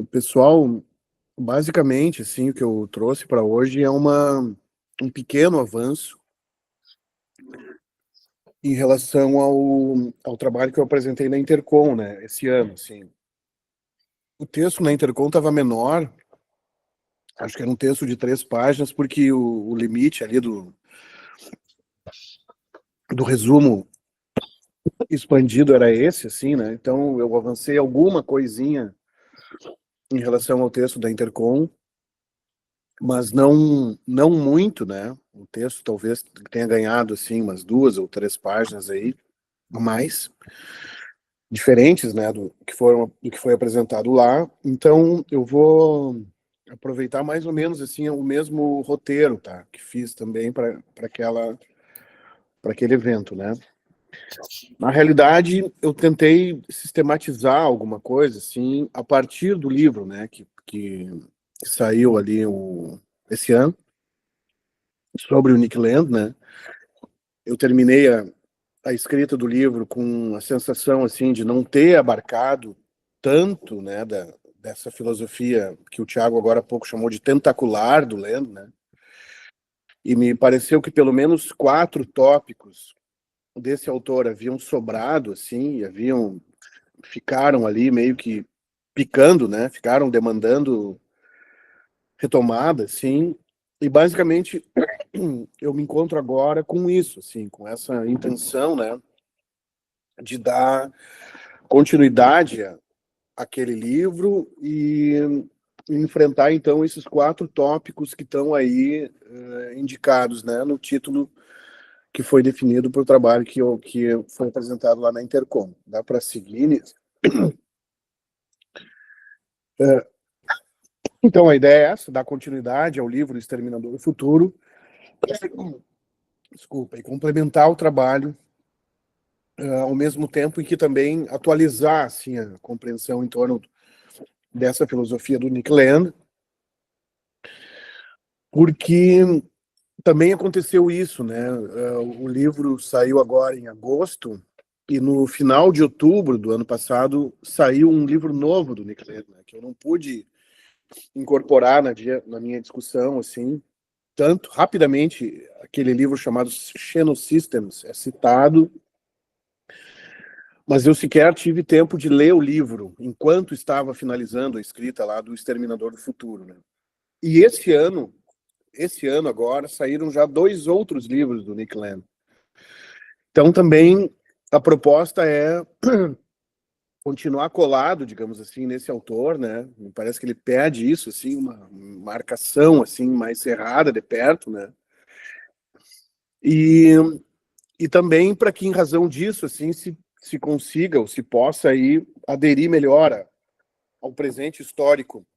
Pessoal, basicamente, assim, o que eu trouxe para hoje é um pequeno avanço em relação ao trabalho que eu apresentei na Intercom, né, esse ano, assim. O texto na Intercom estava menor, acho que era um texto de 3 páginas, porque o limite ali do resumo expandido era esse, assim, né, então eu avancei alguma coisinha em relação ao texto da Intercom, mas não muito, né, o texto talvez tenha ganhado, assim, umas 2 ou 3 páginas aí, a mais, diferentes, né, do que foi apresentado lá. Então, eu vou aproveitar mais ou menos assim o mesmo roteiro, tá, que fiz também para aquele evento, né. Na realidade, eu tentei sistematizar alguma coisa assim a partir do livro, né, que saiu ali esse ano sobre o Nick Land, né. Eu terminei a escrita do livro com a sensação assim de não ter abarcado tanto, né, dessa filosofia que o Tiago agora há pouco chamou de tentacular do Lendo, né? E me pareceu que pelo menos 4 tópicos desse autor haviam sobrado assim, e ficaram ali meio que picando, né? Ficaram demandando retomada, assim. E basicamente eu me encontro agora com isso, assim, com essa intenção, né, de dar continuidade àquele livro e enfrentar então esses 4 tópicos que estão aí indicados, né, no título que foi definido para o trabalho que foi apresentado lá na Intercom. Dá para seguir nisso? Então a ideia é essa, dar continuidade ao livro Exterminador do Futuro, desculpa, e complementar o trabalho ao mesmo tempo em que também atualizar assim a compreensão em torno dessa filosofia do Nick Land, porque também aconteceu isso, né? O livro saiu agora em agosto e no final de outubro do ano passado saiu um livro novo do Nick Land, né, que eu não pude incorporar na minha discussão, assim, tanto rapidamente. Aquele livro chamado Xenosystems é citado, mas eu sequer tive tempo de ler o livro enquanto estava finalizando a escrita lá do Exterminador do Futuro, né? E esse ano agora, saíram já 2 outros livros do Nick Land. Então, também, a proposta é continuar colado, digamos assim, nesse autor, né? Me parece que ele pede isso, assim, uma marcação, assim, mais cerrada, de perto, né? E, e também para que, em razão disso, assim, se consiga ou se possa aí aderir melhor ao presente histórico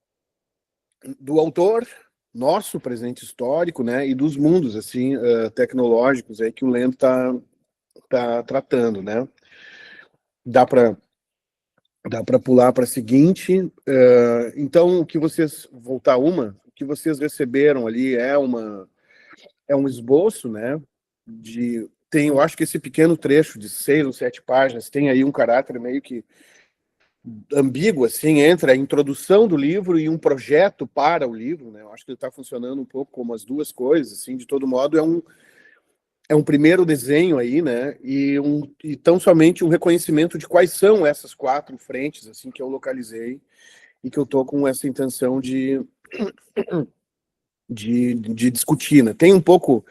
do autor, nosso presente histórico, né? E dos mundos, assim, tecnológicos aí que o Lendo tá tratando, né? Dá para pular para a seguinte. Então, o que vocês receberam ali é um esboço, né? Eu acho que esse pequeno trecho de 6 ou 7 páginas tem aí um caráter meio que ambíguo, assim, entre a introdução do livro e um projeto para o livro, né? Eu acho que ele está funcionando um pouco como as duas coisas, assim. De todo modo, é um primeiro desenho aí, né? E tão somente um reconhecimento de quais são essas 4 frentes, assim, que eu localizei e que eu tô com essa intenção de discutir, né? Tem um pouco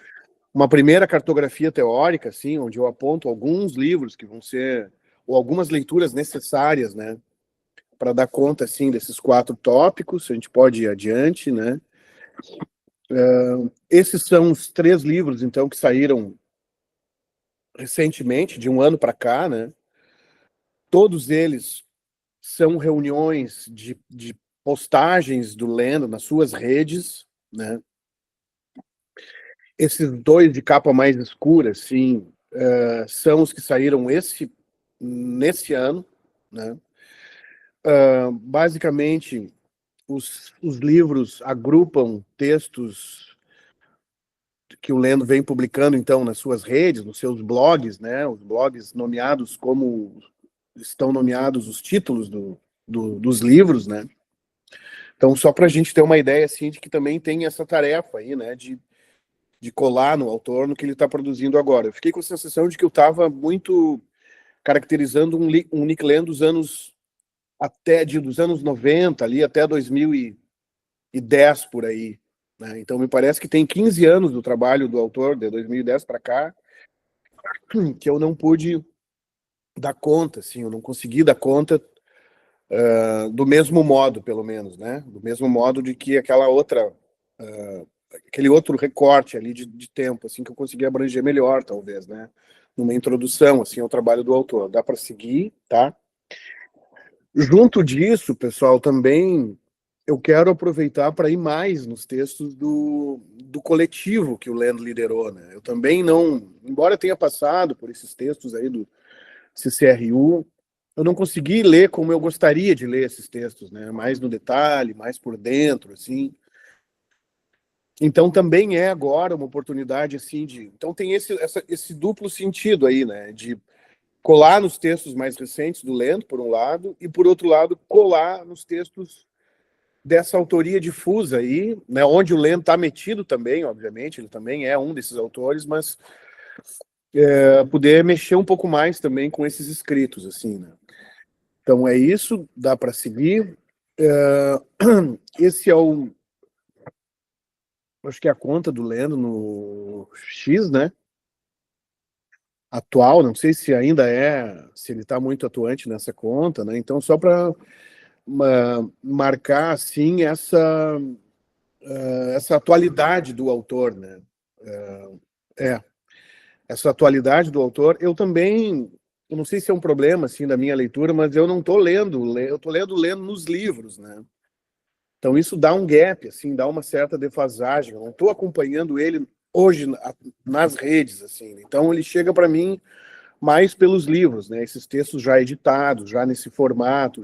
uma primeira cartografia teórica, assim, onde eu aponto alguns livros que vão ser, ou algumas leituras necessárias, né, para dar conta, assim, desses 4 tópicos. A gente pode ir adiante, né? Esses são os 3 livros, então, que saíram recentemente, de um ano para cá, né? Todos eles são reuniões de postagens do Lendo nas suas redes, né? Esses 2 de capa mais escura, assim, são os que saíram nesse ano, né? Basicamente, os livros agrupam textos que o Lendo vem publicando, então, nas suas redes, nos seus blogs, né? Os blogs nomeados como estão nomeados os títulos dos livros, né? Então, só para a gente ter uma ideia, assim, de que também tem essa tarefa aí, né, de colar no autor no que ele está produzindo agora. Eu fiquei com a sensação de que eu estava muito caracterizando um Nick Land dos anos 90 ali até 2010 por aí, né? Então me parece que tem 15 anos do trabalho do autor de 2010 para cá que eu não pude dar conta, assim, eu não consegui dar conta do mesmo modo, pelo menos, né? Do mesmo modo de que aquele outro recorte ali de tempo, assim, que eu consegui abranger melhor, talvez, né? Numa introdução, assim, ao trabalho do autor. Dá para seguir, tá? Junto disso, pessoal, também eu quero aproveitar para ir mais nos textos do coletivo que o Land liderou, né? Eu também não, embora tenha passado por esses textos aí do CCRU, eu não consegui ler como eu gostaria de ler esses textos, né? Mais no detalhe, mais por dentro, assim. Então também é agora uma oportunidade assim de, então tem esse duplo sentido aí, né? De colar nos textos mais recentes do Land, por um lado, e por outro lado colar nos textos dessa autoria difusa aí, né? Onde o Land está metido também, obviamente, ele também é um desses autores, mas poder mexer um pouco mais também com esses escritos, assim, né? Então é isso, dá para seguir. Esse é acho que é a conta do Lendo no X, né? Atual, não sei se ainda se ele está muito atuante nessa conta, né? Então só para marcar assim essa atualidade do autor, né? É, essa atualidade do autor. Eu não sei se é um problema assim da minha leitura, mas eu não estou lendo, eu estou lendo nos livros, né? Então isso dá um gap, assim, dá uma certa defasagem. Eu não estou acompanhando ele hoje nas redes, assim. Então ele chega para mim mais pelos livros, né? Esses textos já editados, já nesse formato,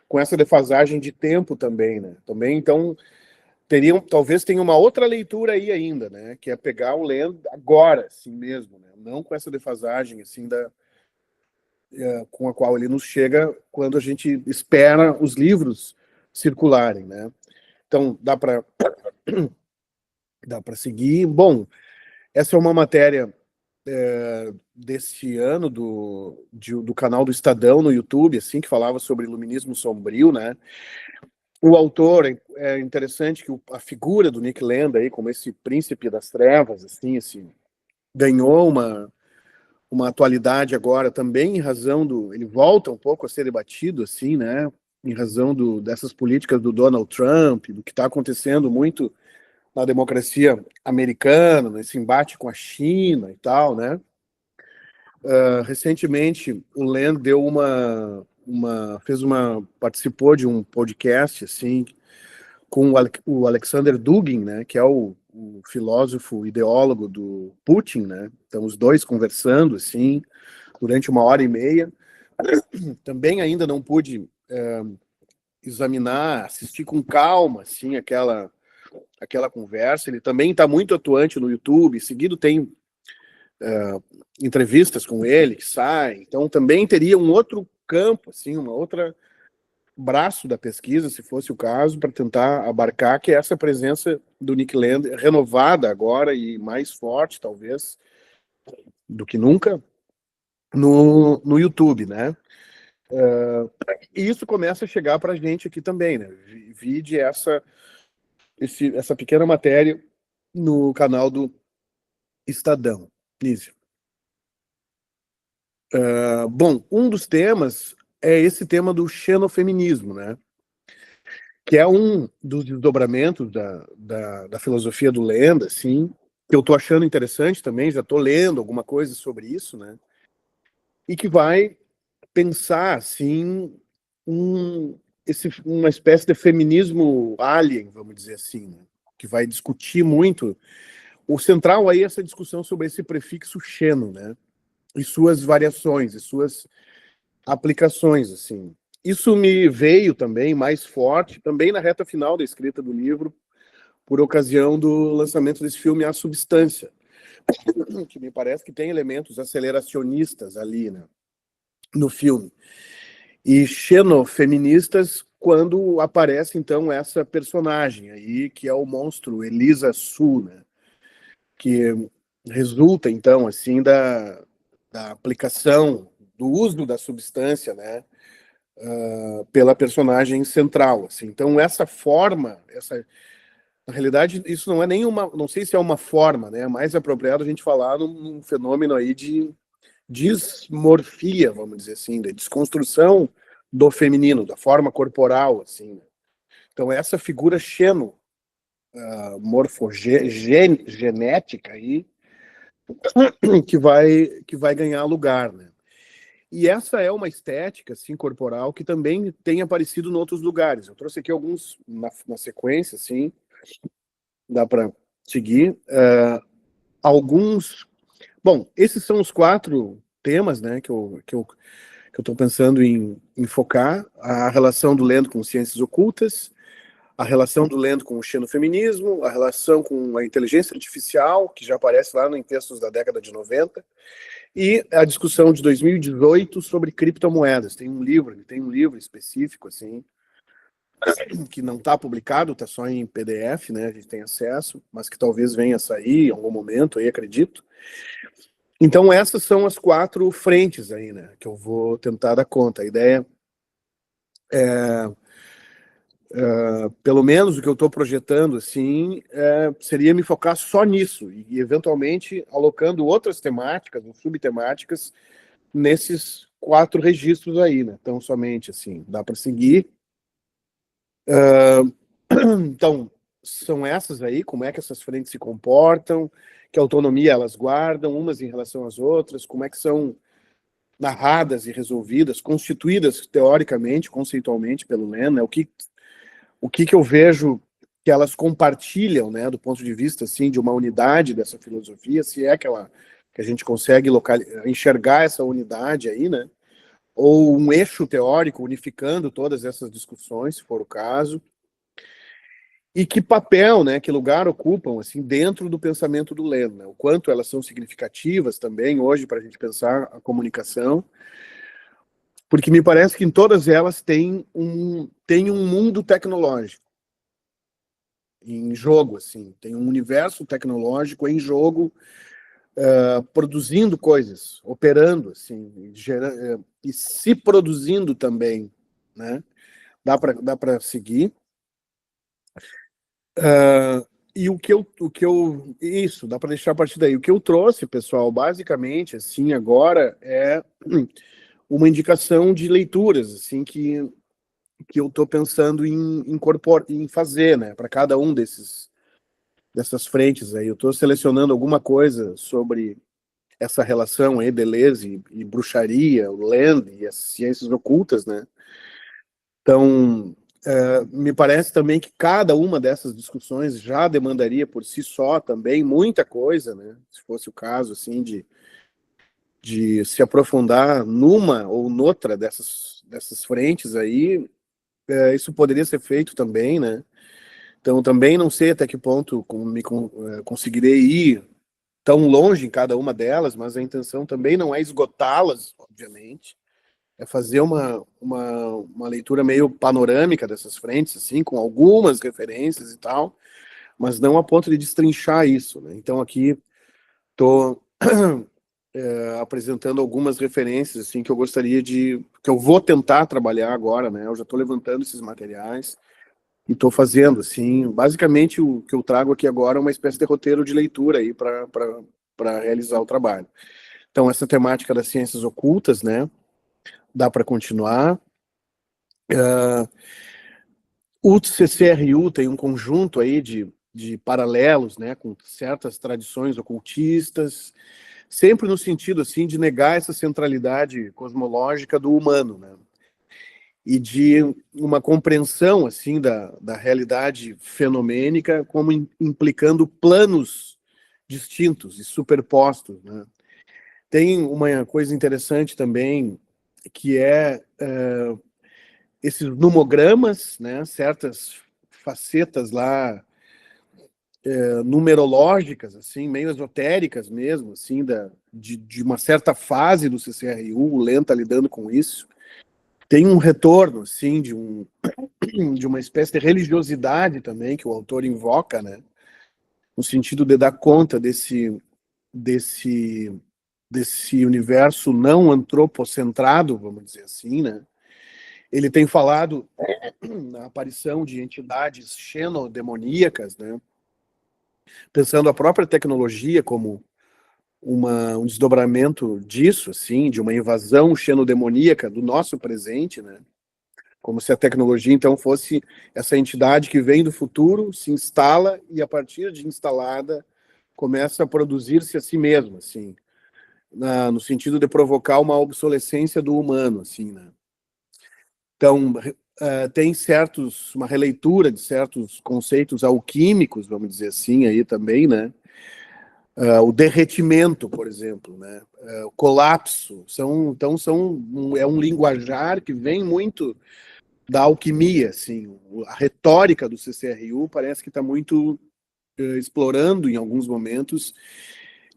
com essa defasagem de tempo também, né? Também, então, talvez tenha uma outra leitura aí ainda, né? Que é pegar o Land agora, assim mesmo, né? Não com essa defasagem, assim, com a qual ele nos chega quando a gente espera os livros circularem, né? Então, dá para seguir. Bom, essa é uma matéria desse ano do canal do Estadão no YouTube, assim, que falava sobre iluminismo sombrio, né? O autor, é interessante que a figura do Nick Land aí, como esse príncipe das trevas, assim, ganhou uma atualidade agora também em razão ele volta um pouco a ser debatido, assim, né? Em razão dessas políticas do Donald Trump, do que está acontecendo muito na democracia americana, nesse embate com a China e tal, né? Recentemente, o Land participou de um podcast, assim, com o Alexander Dugin, né, que é o filósofo ideólogo do Putin, né? Então, os dois conversando, assim, durante 1 hora e meia. Também ainda não pude examinar, assistir com calma, assim, aquela conversa. Ele também está muito atuante no YouTube, seguido tem entrevistas com ele que saem, então também teria um outro campo, assim, uma outra braço da pesquisa, se fosse o caso, para tentar abarcar, que é essa presença do Nick Land renovada agora e mais forte, talvez, do que nunca, no YouTube, né? E isso começa a chegar para a gente aqui também, né? Vide essa pequena matéria no canal do Estadão. Nísio. Bom, um dos temas é esse tema do xenofeminismo, né? Que é um dos desdobramentos da filosofia do Lenda, assim, que eu estou achando interessante também, já estou lendo alguma coisa sobre isso, né? E que vai pensar, assim, uma espécie de feminismo alien, vamos dizer assim, né? Que vai discutir muito. O central aí é essa discussão sobre esse prefixo xeno, né? E suas variações, e suas aplicações, assim. Isso me veio também mais forte, também na reta final da escrita do livro, por ocasião do lançamento desse filme A Substância, que me parece que tem elementos aceleracionistas ali, né, no filme. e xenofeministas quando aparece, então, essa personagem aí, que é o monstro Elisa Su, né? Que resulta, então, assim, da aplicação, do uso da substância, né? Pela personagem central, assim. Então, essa forma, na realidade, isso não é nenhuma, não sei se é uma forma, né? É mais apropriado a gente falar num fenômeno aí de dismorfia, vamos dizer assim, da desconstrução do feminino, da forma corporal, assim. Né? Então, essa figura morfogenética aí que vai ganhar lugar, né? E essa é uma estética, assim, corporal que também tem aparecido em outros lugares. Eu trouxe aqui alguns na sequência, assim, dá para seguir. Alguns. Bom, esses são os 4 temas, né, que eu estou pensando em focar: a relação do Lendo com ciências ocultas, a relação do Lendo com o xenofeminismo, a relação com a inteligência artificial, que já aparece lá em textos da década de 90, e a discussão de 2018 sobre criptomoedas. Tem um livro específico, assim, que não está publicado, está só em PDF, né, a gente tem acesso, mas que talvez venha a sair em algum momento, aí acredito. Então essas são as 4 frentes aí, né, que eu vou tentar dar conta. A ideia pelo menos o que eu estou projetando, assim, seria me focar só nisso e eventualmente alocando outras temáticas, ou subtemáticas, nesses 4 registros aí, né? Então, somente assim, dá para seguir. Então, são essas aí, como é que essas frentes se comportam, que autonomia elas guardam, umas em relação às outras, como é que são narradas e resolvidas, constituídas teoricamente, conceitualmente pelo Len, né? O que eu vejo que elas compartilham, né, do ponto de vista assim de uma unidade dessa filosofia, se é que a gente consegue enxergar essa unidade aí, né, ou um eixo teórico unificando todas essas discussões, se for o caso, e que papel, né, que lugar ocupam assim dentro do pensamento do Leno, né, o quanto elas são significativas também hoje para a gente pensar a comunicação, porque me parece que em todas elas tem um mundo tecnológico em jogo, assim, tem um universo tecnológico em jogo, produzindo coisas, operando, assim, e se produzindo também, né? Dá para seguir. E isso, dá para deixar a partir daí. O que eu trouxe, pessoal, basicamente, assim, agora é uma indicação de leituras, assim, que eu estou pensando em fazer, né, para cada um dessas frentes aí. Eu estou selecionando alguma coisa sobre essa relação aí, beleza, e bruxaria, o Land e as ciências ocultas, né? Então, me parece também que cada uma dessas discussões já demandaria por si só também muita coisa, né? Se fosse o caso, assim, de se aprofundar numa ou noutra dessas frentes aí, isso poderia ser feito também, né? Então, também não sei até que ponto conseguirei ir tão longe em cada uma delas, mas a intenção também não é esgotá-las, obviamente, é fazer uma leitura meio panorâmica dessas frentes, assim, com algumas referências e tal, mas não a ponto de destrinchar isso, né? Então aqui estou apresentando algumas referências, assim, que eu vou tentar trabalhar agora, né? Eu já estou levantando esses materiais e estou fazendo, assim, basicamente o que eu trago aqui agora é uma espécie de roteiro de leitura aí para realizar o trabalho. Então, essa temática das ciências ocultas, né, dá para continuar. O CCRU tem um conjunto aí de paralelos, né, com certas tradições ocultistas, sempre no sentido, assim, de negar essa centralidade cosmológica do humano, né, e de uma compreensão, assim, da realidade fenomênica como implicando planos distintos e superpostos, né. Tem uma coisa interessante também, que é esses numogramas, né, certas facetas lá numerológicas, assim, meio esotéricas mesmo, assim, de uma certa fase do CCRU, o Len tá lidando com isso, tem um retorno, assim, de uma espécie de religiosidade também que o autor invoca, né? No sentido de dar conta desse, desse universo não antropocentrado, vamos dizer assim, né? Ele tem falado na aparição de entidades xenodemoníacas, né? Pensando a própria tecnologia como um desdobramento disso, assim, de uma invasão xenodemoníaca do nosso presente, né? Como se a tecnologia, então, fosse essa entidade que vem do futuro, se instala e, a partir de instalada, começa a produzir-se a si mesma, assim, no sentido de provocar uma obsolescência do humano, assim, né? Então, tem uma releitura de certos conceitos alquímicos, vamos dizer assim, aí também, né? O derretimento, por exemplo, né? O colapso, é um linguajar que vem muito da alquimia, assim. A retórica do CCRU parece que está muito explorando, em alguns momentos,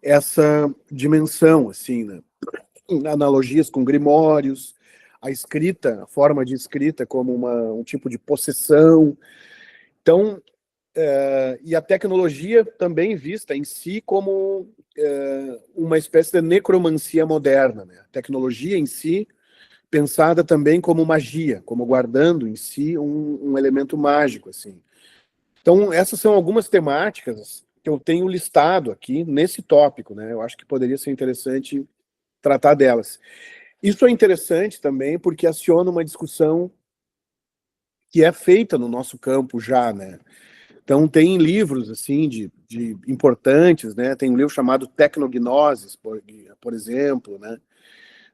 essa dimensão, assim, né? Analogias com grimórios, a escrita, a forma de escrita como um tipo de possessão. Então, e a tecnologia também vista em si como uma espécie de necromancia moderna, né? A tecnologia em si pensada também como magia, como guardando em si um elemento mágico, assim. Então, essas são algumas temáticas que eu tenho listado aqui nesse tópico, né? Eu acho que poderia ser interessante tratar delas. Isso é interessante também porque aciona uma discussão que é feita no nosso campo já, né? Então, tem livros, assim, de importantes, né? Tem um livro chamado Tecnognosis, por exemplo, né?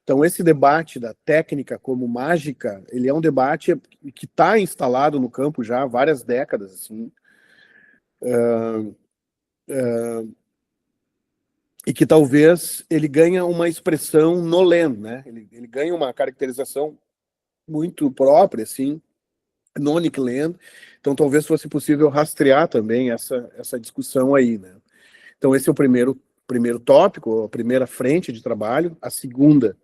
Então, esse debate da técnica como mágica, ele é um debate que está instalado no campo já há várias décadas, assim, e que talvez ele ganha uma expressão no Land, né? Ele ganha uma caracterização muito própria, assim, no Nick Land. Então, talvez fosse possível rastrear também essa discussão aí, né? Então, esse é o primeiro tópico, a primeira frente de trabalho. A segunda,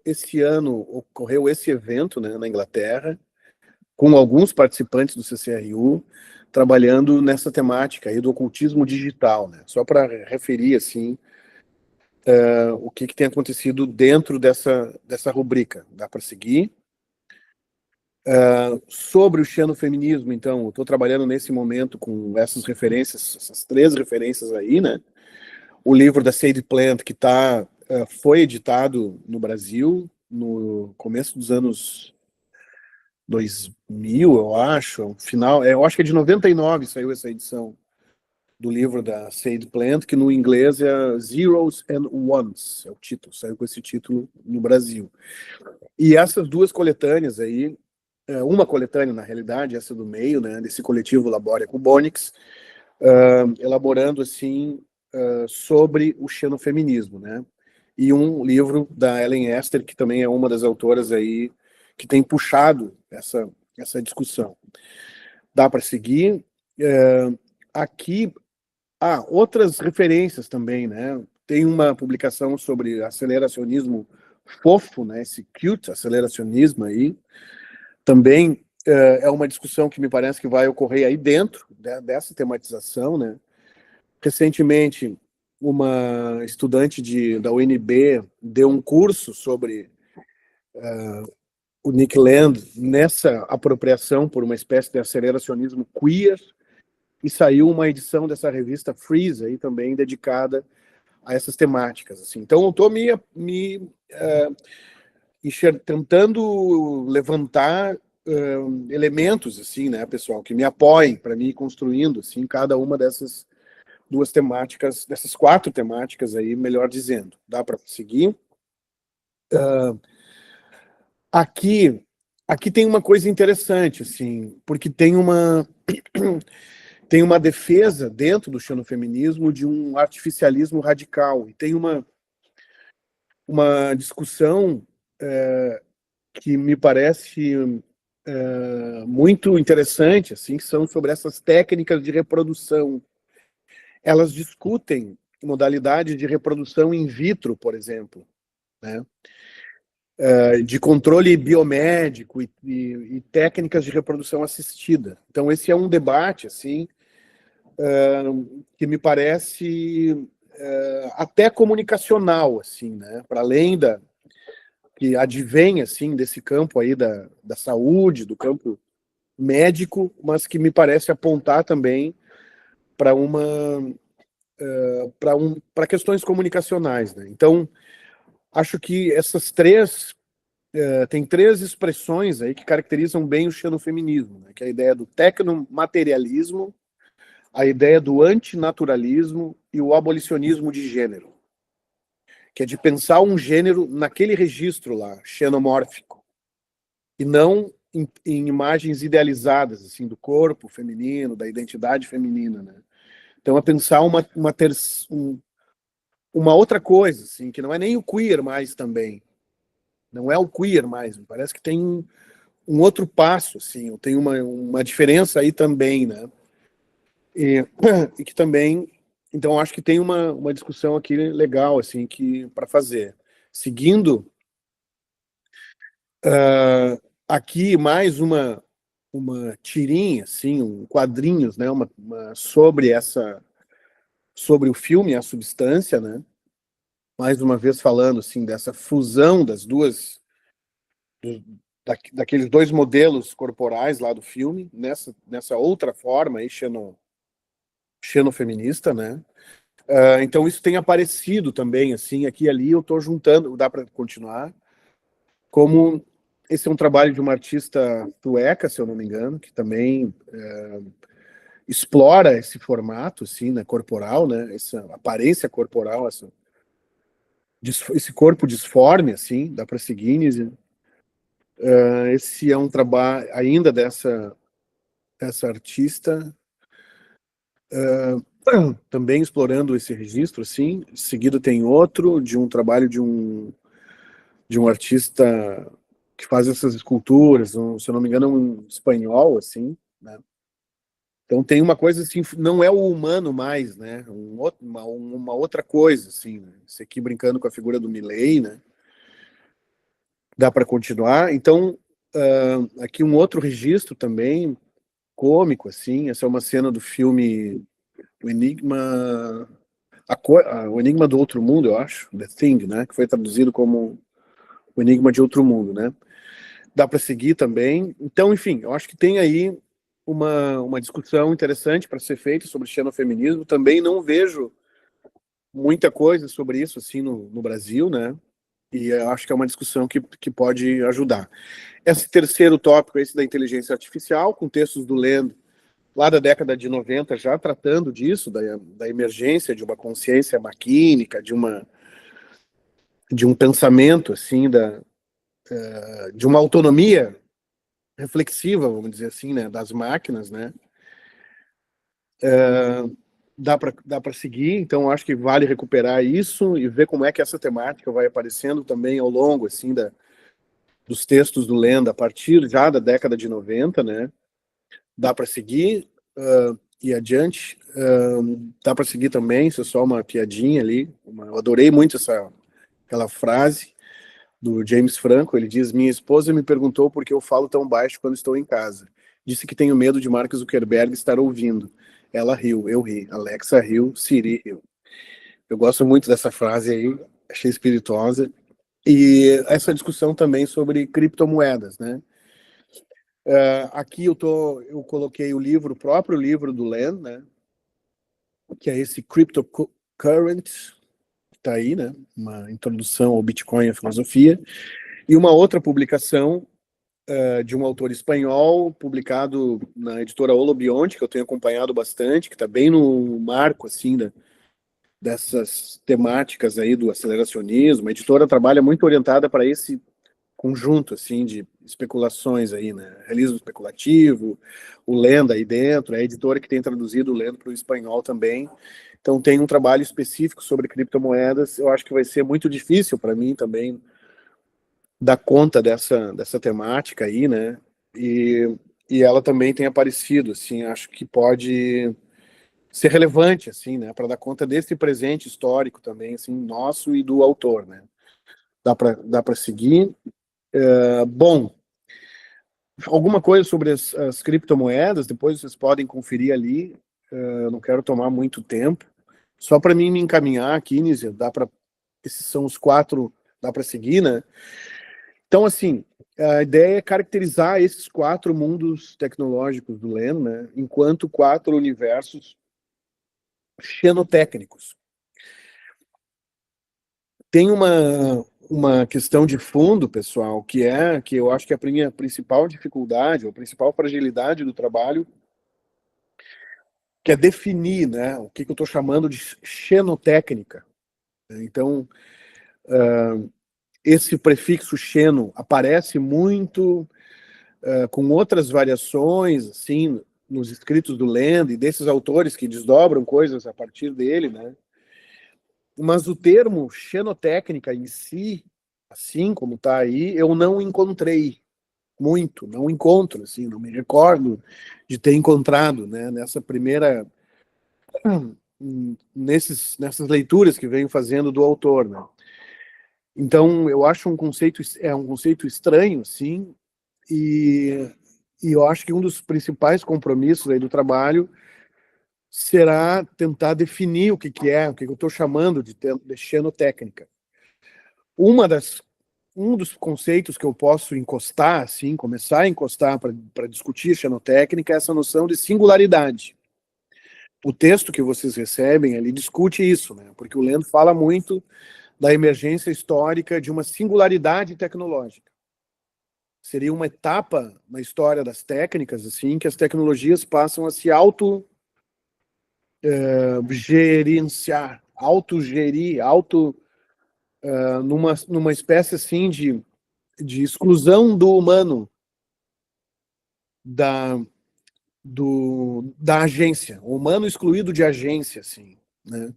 esse ano ocorreu esse evento, né, na Inglaterra, com alguns participantes do CCRU, trabalhando nessa temática aí do ocultismo digital, né? Só para referir, assim, o que tem acontecido dentro dessa rubrica. Dá para seguir? Sobre o xenofeminismo, então, eu estou trabalhando nesse momento com essas referências, essas 3 referências aí, né? O livro da Sadie Plant, que foi editado no Brasil no começo dos anos 2000, eu acho, final, eu acho que é de 99 saiu essa edição do livro da Sadie Plant, que no inglês é Zeros and Ones, é o título, saiu com esse título no Brasil. E essas 2 coletâneas aí, uma coletânea, na realidade, essa do meio, né, desse coletivo Laboria Cubonics, elaborando, assim, sobre o xenofeminismo, né, e um livro da Ellen Esther, que também é uma das autoras aí, que tem puxado essa discussão. Dá para seguir. Aqui, outras referências também, né, tem uma publicação sobre aceleracionismo fofo, né, esse cute aceleracionismo aí, também é uma discussão que me parece que vai ocorrer aí dentro dessa tematização, né? Recentemente, uma estudante da UNB deu um curso sobre o Nick Land nessa apropriação por uma espécie de aceleracionismo queer, e saiu uma edição dessa revista Freeze aí também dedicada a essas temáticas, assim. Então eu estou tentando levantar elementos, assim, né, pessoal, que me apoiem para mim ir construindo, assim, cada uma dessas 2 temáticas, dessas 4 temáticas aí, melhor dizendo. Dá para seguir? Aqui, aqui tem uma coisa interessante, assim, porque tem uma defesa dentro do xenofeminismo de um artificialismo radical, e tem uma discussão que me parece muito interessante, assim, que são sobre essas técnicas de reprodução. Elas discutem modalidades de reprodução in vitro, por exemplo, né? de controle biomédico e técnicas de reprodução assistida. Então, esse é um debate, assim, que me parece até comunicacional, assim, né? Para além que advém, assim, desse campo aí da saúde, do campo médico, mas que me parece apontar também para para questões comunicacionais, né? Então, acho que essas tem três expressões aí que caracterizam bem o xenofeminismo, né? Que é a ideia do tecnomaterialismo, a ideia do antinaturalismo e o abolicionismo de gênero, que é de pensar um gênero naquele registro lá, xenomórfico, e não em imagens idealizadas, assim, do corpo feminino, da identidade feminina, né? Então, é pensar uma outra coisa, assim, que não é nem o queer mais também, não é o queer mais, parece que tem um outro passo, assim, tem uma diferença aí também, né? E, e que também, então acho que tem uma discussão aqui legal, assim, que para fazer. Seguindo, aqui mais uma tirinha, assim, quadrinhos, né, sobre o filme, a substância, né? Mais uma vez falando, assim, dessa fusão das duas daqueles dois modelos corporais lá do filme, nessa outra forma aí, xenofeminista, né? Então isso tem aparecido também, assim, aqui e ali eu estou juntando, dá para continuar, como esse é um trabalho de uma artista sueca, se eu não me engano, que também explora esse formato, assim, né, corporal, né, essa aparência corporal, esse corpo disforme, assim, da Prasigines. Esse é um trabalho ainda dessa artista, também explorando esse registro, assim. Em seguida tem outro de um trabalho de um artista que faz essas esculturas, se eu não me engano, é um espanhol, assim, né? Então tem uma coisa assim, não é o humano mais, né? Uma outra coisa, assim, né? Esse aqui brincando com a figura do Milley, né? Dá para continuar. Então, aqui um outro registro também, cômico, assim. Essa é uma cena do filme O Enigma, o Enigma do Outro Mundo, eu acho, The Thing, né? Que foi traduzido como O Enigma de Outro Mundo, né? Dá para seguir também. Então, enfim, eu acho que tem aí uma discussão interessante para ser feita sobre xenofeminismo. Também não vejo muita coisa sobre isso assim no Brasil, né? E eu acho que é uma discussão que pode ajudar. Esse terceiro tópico, esse da inteligência artificial, com textos do Land, lá da década de 90, já tratando disso, da emergência de uma consciência maquínica, de um pensamento, assim, de uma autonomia reflexiva, vamos dizer assim, né, das máquinas, né? Dá para seguir, então acho que vale recuperar isso e ver como é que essa temática vai aparecendo também ao longo, assim, dos textos do Lenda, a partir já da década de 90, né? Dá para seguir e adiante. Dá para seguir também, isso é só uma piadinha ali. Eu adorei muito aquela frase do James Franco. Ele diz: minha esposa me perguntou por que eu falo tão baixo quando estou em casa. Disse que tenho medo de Mark Zuckerberg estar ouvindo. Ela riu, eu ri. Alexa riu, Siri riu. Eu gosto muito dessa frase aí, achei espirituosa. E essa discussão também sobre criptomoedas, né? Aqui eu coloquei o próprio livro do Len, né? Que é esse Cryptocurrent, que está aí, né? Uma introdução ao Bitcoin e à filosofia. E uma outra publicação de um autor espanhol, publicado na editora Olobionte, que eu tenho acompanhado bastante, que está bem no marco, assim, dessas temáticas aí do aceleracionismo. A editora trabalha muito orientada para esse conjunto, assim, de especulações aí, né? Realismo especulativo, o Lenda aí dentro, é a editora que tem traduzido o Lenda para o espanhol também. Então tem um trabalho específico sobre criptomoedas. Eu acho que vai ser muito difícil para mim também dar conta dessa temática aí, né? E ela também tem aparecido, assim, acho que pode ser relevante, assim, né? Para dar conta desse presente histórico também, assim, nosso e do autor, né? dá para seguir. Bom, alguma coisa sobre as criptomoedas, depois vocês podem conferir ali. Eu não quero tomar muito tempo. Só para mim me encaminhar aqui, Nízia, esses são os 4, dá para seguir, né? Então, assim, a ideia é caracterizar esses 4 mundos tecnológicos do Leno, né, enquanto 4 universos xenotécnicos. Tem uma questão de fundo, pessoal, que eu acho que a minha principal dificuldade, ou a principal fragilidade do trabalho, que é definir, né, o que eu estou chamando de xenotécnica. Então, esse prefixo xeno aparece muito com outras variações, assim, nos escritos do Land e desses autores que desdobram coisas a partir dele, né? Mas o termo xenotécnica em si, assim como está aí, eu não encontrei muito, não encontro, assim, não me recordo de ter encontrado, né, nessa primeira, nessas leituras que venho fazendo do autor, né. Então, eu acho um conceito estranho, sim, e, e eu acho que um dos principais compromissos aí do trabalho será tentar definir o o que eu estou chamando de xenotécnica. Um dos conceitos que eu posso encostar, assim, começar a encostar para discutir xenotécnica é essa noção de singularidade. O texto que vocês recebem ali discute isso, né? Porque o Lendo fala muito da emergência histórica de uma singularidade tecnológica. Seria uma etapa na história das técnicas, assim, que as tecnologias passam a se gerenciar, autogerir, numa espécie assim de exclusão do humano da, da agência, o humano excluído de agência, assim, né?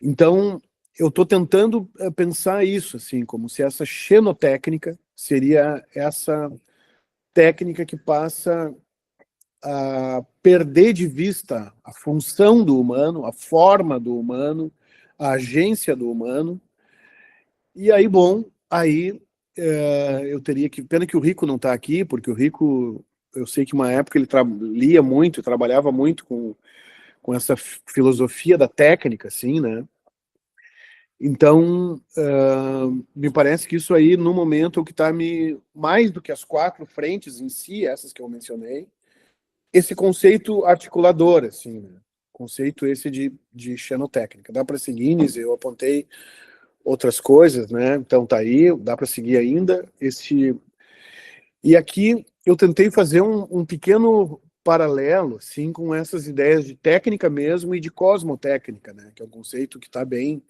Então, eu estou tentando pensar isso, assim, como se essa xenotécnica seria essa técnica que passa a perder de vista a função do humano, a forma do humano, a agência do humano. E aí, bom, aí eu teria que... Pena que o Rico não está aqui, porque o Rico, eu sei que uma época ele lia muito, trabalhava muito com essa filosofia da técnica, assim, né? Então, me parece que isso aí, no momento, é o que está mais do que as 4 frentes em si, essas que eu mencionei, esse conceito articulador, assim, né? Conceito esse de xenotécnica. Dá para seguir, Inês, eu apontei outras coisas, né? Então tá aí, dá para seguir ainda. E aqui eu tentei fazer um pequeno paralelo, assim, com essas ideias de técnica mesmo e de cosmotécnica, né? Que é um conceito que está bem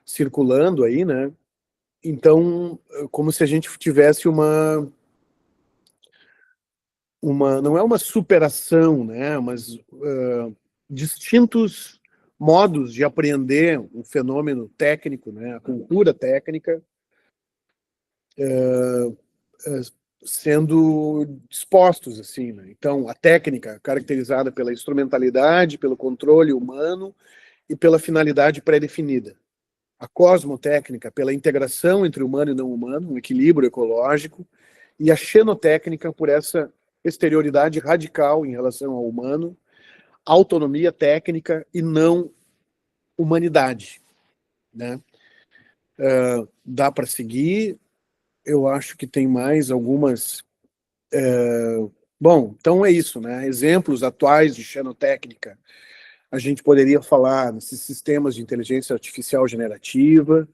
circulando aí, né? Então, como se a gente tivesse não é uma superação, né, mas distintos modos de apreender o fenômeno técnico, né, a cultura técnica, sendo dispostos assim, né? Então, a técnica caracterizada pela instrumentalidade, pelo controle humano e pela finalidade pré-definida. A cosmotécnica pela integração entre humano e não humano, um equilíbrio ecológico, e a xenotécnica por essa exterioridade radical em relação ao humano, autonomia técnica e não humanidade, né? Dá para seguir, eu acho que tem mais algumas... Bom, então é isso, né? Exemplos atuais de xenotécnica, a gente poderia falar nesses sistemas de inteligência artificial generativa,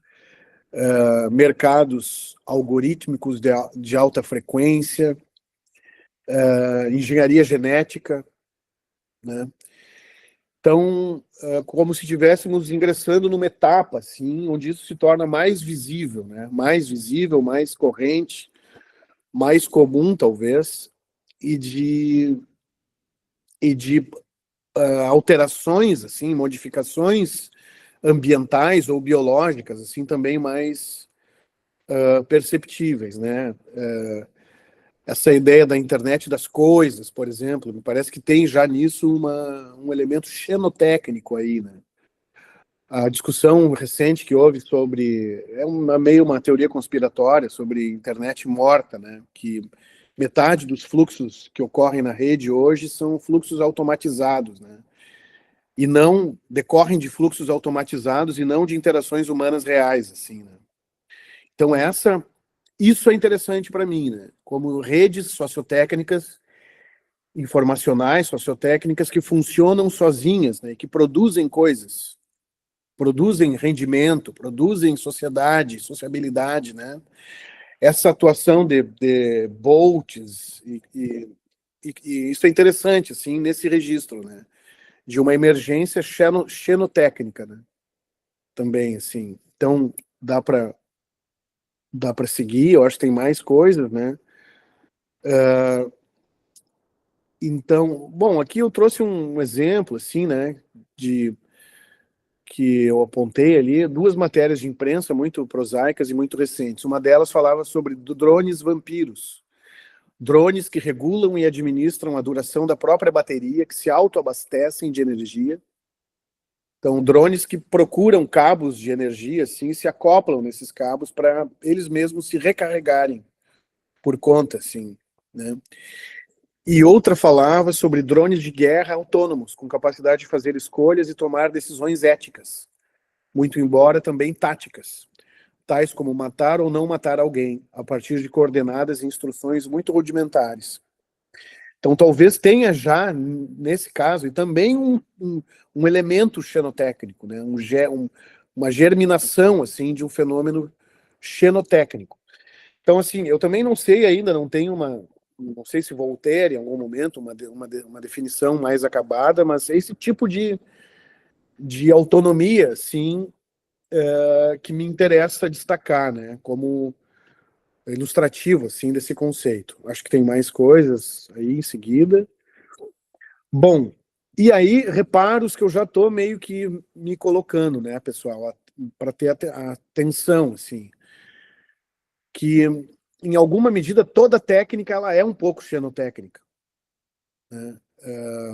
mercados algorítmicos de alta frequência, engenharia genética, né? Então, como se estivéssemos ingressando numa etapa, assim, onde isso se torna mais visível, né? Mais visível, mais corrente, mais comum, talvez, e de alterações, assim, modificações ambientais ou biológicas, assim, também mais perceptíveis, né? Essa ideia da internet das coisas, por exemplo, me parece que tem já nisso um elemento xenotécnico aí, né? a discussão recente que houve sobre, meio uma teoria conspiratória sobre internet morta, né? Que metade dos fluxos que ocorrem na rede hoje são fluxos automatizados, né? E não decorrem de fluxos automatizados e não de interações humanas reais, assim, né? Então isso é interessante para mim, né? Como redes sociotécnicas, informacionais, sociotécnicas que funcionam sozinhas, né? Que produzem coisas, produzem rendimento, produzem sociedade, sociabilidade, né? Essa atuação de Boltz e isso é interessante, assim, nesse registro, né? De uma emergência xenotécnica, né? Também, assim. Então, dá para seguir, eu acho que tem mais coisas, né? Então, bom, aqui eu trouxe um exemplo, assim, né? Que eu apontei ali, duas matérias de imprensa muito prosaicas e muito recentes. Uma delas falava sobre drones vampiros. Drones que regulam e administram a duração da própria bateria, que se autoabastecem de energia. Então, drones que procuram cabos de energia, assim, se acoplam nesses cabos para eles mesmos se recarregarem por conta, assim, né? E outra falava sobre drones de guerra autônomos, com capacidade de fazer escolhas e tomar decisões éticas, muito embora também táticas, tais como matar ou não matar alguém, a partir de coordenadas e instruções muito rudimentares. Então, talvez tenha já, nesse caso, e também um elemento xenotécnico, né? Uma germinação assim, de um fenômeno xenotécnico. Então, assim, eu também não sei ainda, não tenho não sei se vou ter em algum momento uma definição mais acabada, mas esse tipo de autonomia, sim, que me interessa destacar, né? Como ilustrativo, assim, desse conceito. Acho que tem mais coisas aí em seguida. Bom, e aí, reparos que eu já estou meio que me colocando, né, pessoal, para ter a atenção, assim, que em alguma medida toda técnica ela é um pouco xenotécnica, né?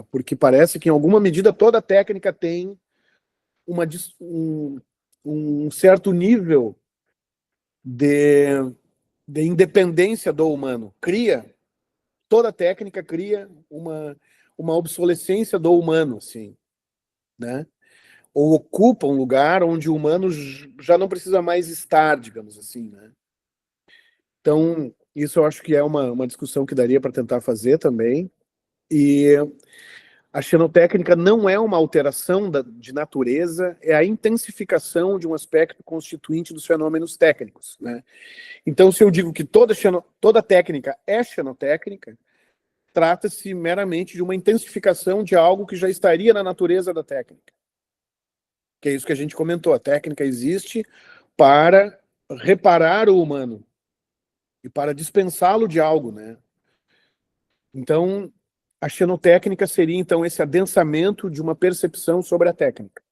Porque parece que em alguma medida toda técnica tem um certo nível de, de independência do humano. Toda técnica cria uma obsolescência do humano, assim, né? Ou ocupa um lugar onde o humano já não precisa mais estar, digamos assim, né? Então, isso eu acho que é uma discussão que daria para tentar fazer também. E a xenotécnica não é uma alteração de natureza, é a intensificação de um aspecto constituinte dos fenômenos técnicos, né? Então, se eu digo que toda técnica é xenotécnica, trata-se meramente de uma intensificação de algo que já estaria na natureza da técnica. Que é isso que a gente comentou. A técnica existe para reparar o humano e para dispensá-lo de algo, né? Então, a xenotécnica seria, então, esse adensamento de uma percepção sobre a técnica,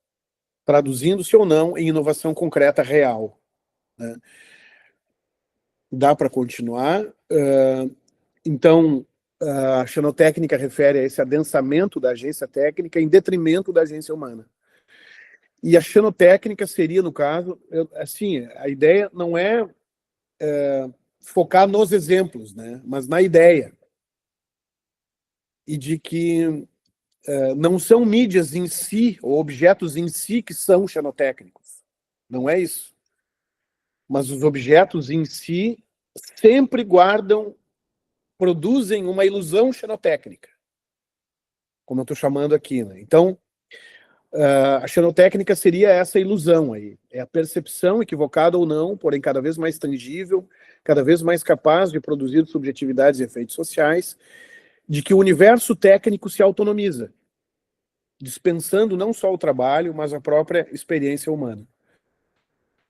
traduzindo-se ou não em inovação concreta real, né? Dá para continuar. Então, a xenotécnica refere a esse adensamento da agência técnica em detrimento da agência humana. E a xenotécnica seria, no caso, assim, a ideia não é focar nos exemplos, né, mas na ideia. E de que não são mídias em si, ou objetos em si, que são xenotécnicos. Não é isso. Mas os objetos em si sempre produzem uma ilusão xenotécnica, como eu estou chamando aqui, né? Então, a xenotécnica seria essa ilusão aí. É a percepção, equivocada ou não, porém cada vez mais tangível, cada vez mais capaz de produzir subjetividades e efeitos sociais, de que o universo técnico se autonomiza, dispensando não só o trabalho, mas a própria experiência humana.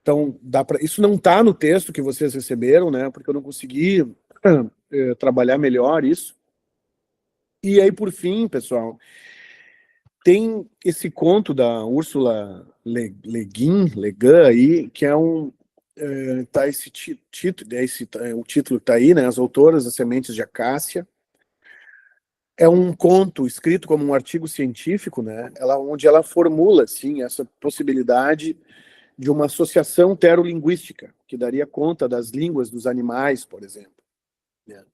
Então, isso não está no texto que vocês receberam, né? Porque eu não consegui trabalhar melhor isso. E aí, por fim, pessoal, tem esse conto da Ursula Le Guin aí, que é tá esse título, o título está aí, né? As autoras das sementes de acácia. é um conto escrito como um artigo científico, né? Onde ela formula, assim, essa possibilidade de uma associação terolinguística, que daria conta das línguas dos animais, por exemplo. Né?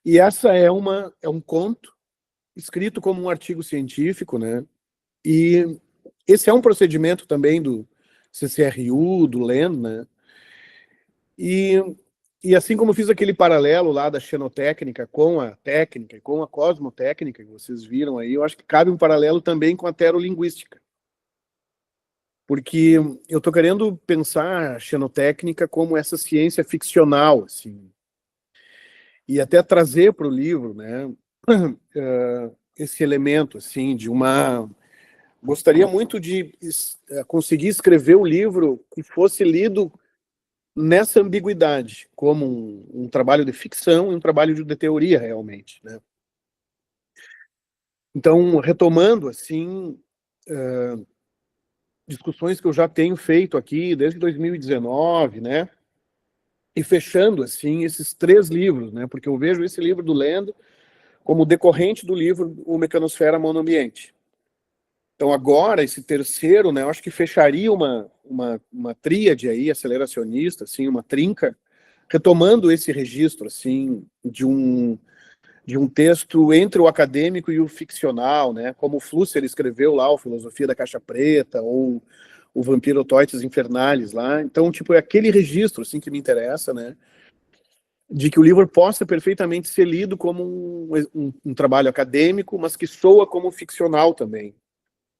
E essa é um conto escrito como um artigo científico, né? E esse é um procedimento também do CCRU, do LEN, né? E assim como eu fiz aquele paralelo lá da xenotécnica com a técnica e com a cosmotécnica que vocês viram aí, eu acho que cabe um paralelo também com a terolinguística. Porque eu estou querendo pensar a xenotécnica como essa ciência ficcional, assim, e até trazer para o livro, né, esse elemento, assim, de uma... Gostaria muito de conseguir escrever o livro que fosse lido nessa ambiguidade, como um trabalho de ficção e um trabalho de teoria, realmente, né? Então, retomando, assim, discussões que eu já tenho feito aqui desde 2019, né? E fechando, assim, esses 3 livros, né? Porque eu vejo esse livro do Lendo como decorrente do livro O Mecanosfera Monoambiente. Então, agora, esse terceiro, né? Eu acho que fecharia uma tríade aí, aceleracionista, assim, uma trinca, retomando esse registro, assim, de um texto entre o acadêmico e o ficcional, né? Como o Flusser escreveu lá, o Filosofia da Caixa Preta, ou o Vampirotoides Infernalis lá. Então, tipo, é aquele registro, assim, que me interessa, né? De que o livro possa perfeitamente ser lido como um trabalho acadêmico, mas que soa como ficcional também,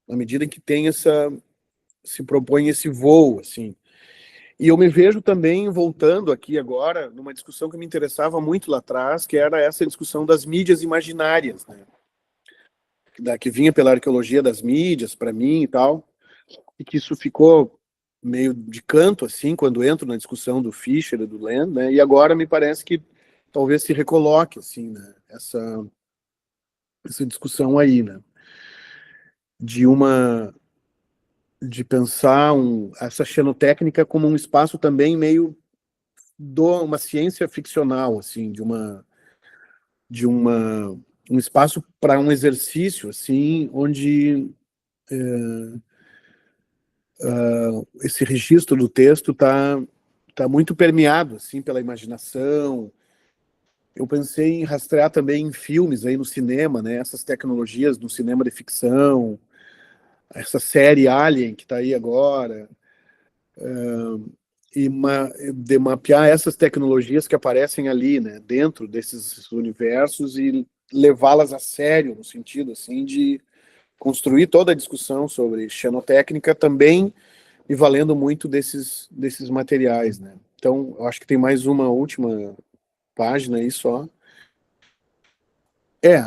na medida em que tem se propõe esse voo, assim. E eu me vejo também voltando aqui agora numa discussão que me interessava muito lá atrás, que era essa discussão das mídias imaginárias, né? Que vinha pela arqueologia das mídias, para mim e tal, e que isso ficou meio de canto, assim, quando entro na discussão do Fischer e do Land, né? E agora me parece que talvez se recoloque, assim, né? Essa discussão aí, né? De uma... de pensar essa xenotécnica como um espaço também meio uma ciência ficcional, assim, de um espaço para um exercício, assim, onde esse registro do texto tá muito permeado, assim, pela imaginação. Eu pensei em rastrear também em filmes aí no cinema, né, essas tecnologias do cinema de ficção, essa série Alien que está aí agora, e de mapear essas tecnologias que aparecem ali, né, dentro desses universos e levá-las a sério, no sentido, assim, de construir toda a discussão sobre xenotécnica também e valendo muito desses materiais, né. Então, eu acho que tem mais uma última página aí só.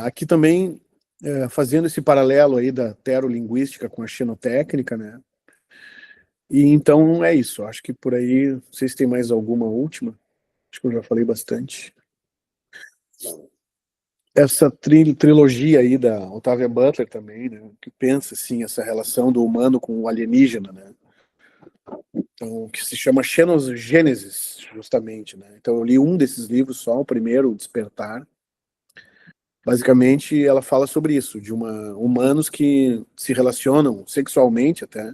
Aqui também, fazendo esse paralelo aí da terolinguística com a xenotécnica, né, e então é isso, acho que por aí, não sei se tem mais alguma última, acho que eu já falei bastante. Essa trilogia aí da Octavia Butler também, né, que pensa, assim, essa relação do humano com o alienígena, né, então, que se chama Xenogênesis, justamente, né, então eu li um desses livros só, o primeiro, o Despertar. Basicamente, ela fala sobre isso, de humanos que se relacionam sexualmente até,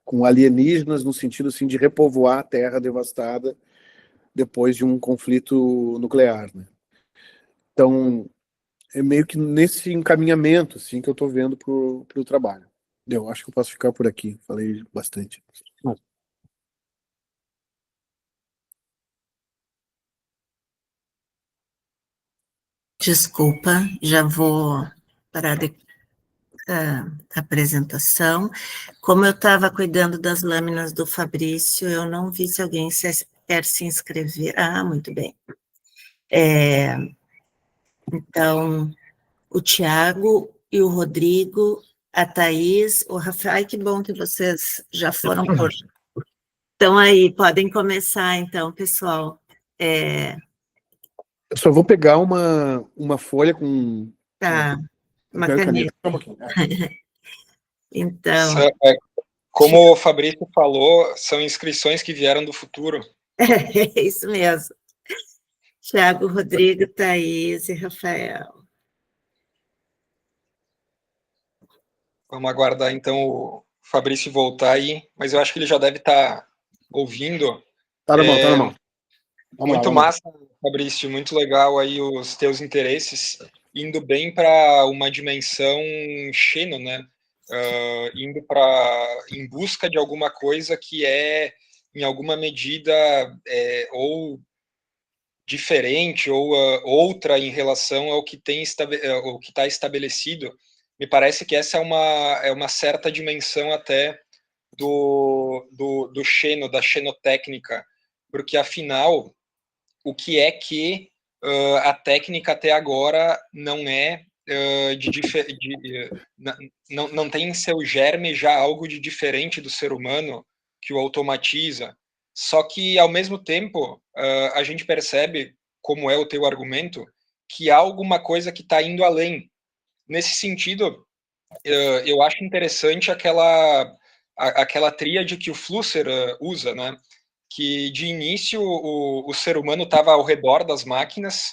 com alienígenas no sentido, assim, de repovoar a Terra devastada depois de um conflito nuclear, né. Então, é meio que nesse encaminhamento, assim, que eu estou vendo pro trabalho. Eu acho que eu posso ficar por aqui, falei bastante. Desculpa, já vou parar a apresentação. Como eu estava cuidando das lâminas do Fabrício, eu não vi se alguém quer se inscrever. Ah, muito bem. Então, o Tiago e o Rodrigo, a Thaís, o Rafael. Ai, que bom que vocês já foram por... Então, aí, podem começar, então, pessoal. Eu só vou pegar uma folha com... Tá, uma caneta. Então... Como o Fabrício falou, são inscrições que vieram do futuro. É isso mesmo. Tiago, Rodrigo, Thaís e Rafael. Vamos aguardar, então, o Fabrício voltar aí, mas eu acho que ele já deve estar ouvindo. Tá na mão, tá na mão. Vamos Muito lá, vamos massa, Fabrício, muito legal aí os teus interesses, indo bem para uma dimensão Xeno, né? Indo em busca de alguma coisa que é, em alguma medida, ou diferente ou outra em relação ao que o que está estabelecido. Me parece que essa é uma certa dimensão até do Xeno, da xenotécnica, porque afinal, o que é que a técnica até agora não é não tem em seu germe já algo de diferente do ser humano que o automatiza. Só que, ao mesmo tempo, a gente percebe, como é o teu argumento, que há alguma coisa que está indo além. Nesse sentido, eu acho interessante aquela tríade que o Flusser usa, né? Que de início o ser humano estava ao redor das máquinas,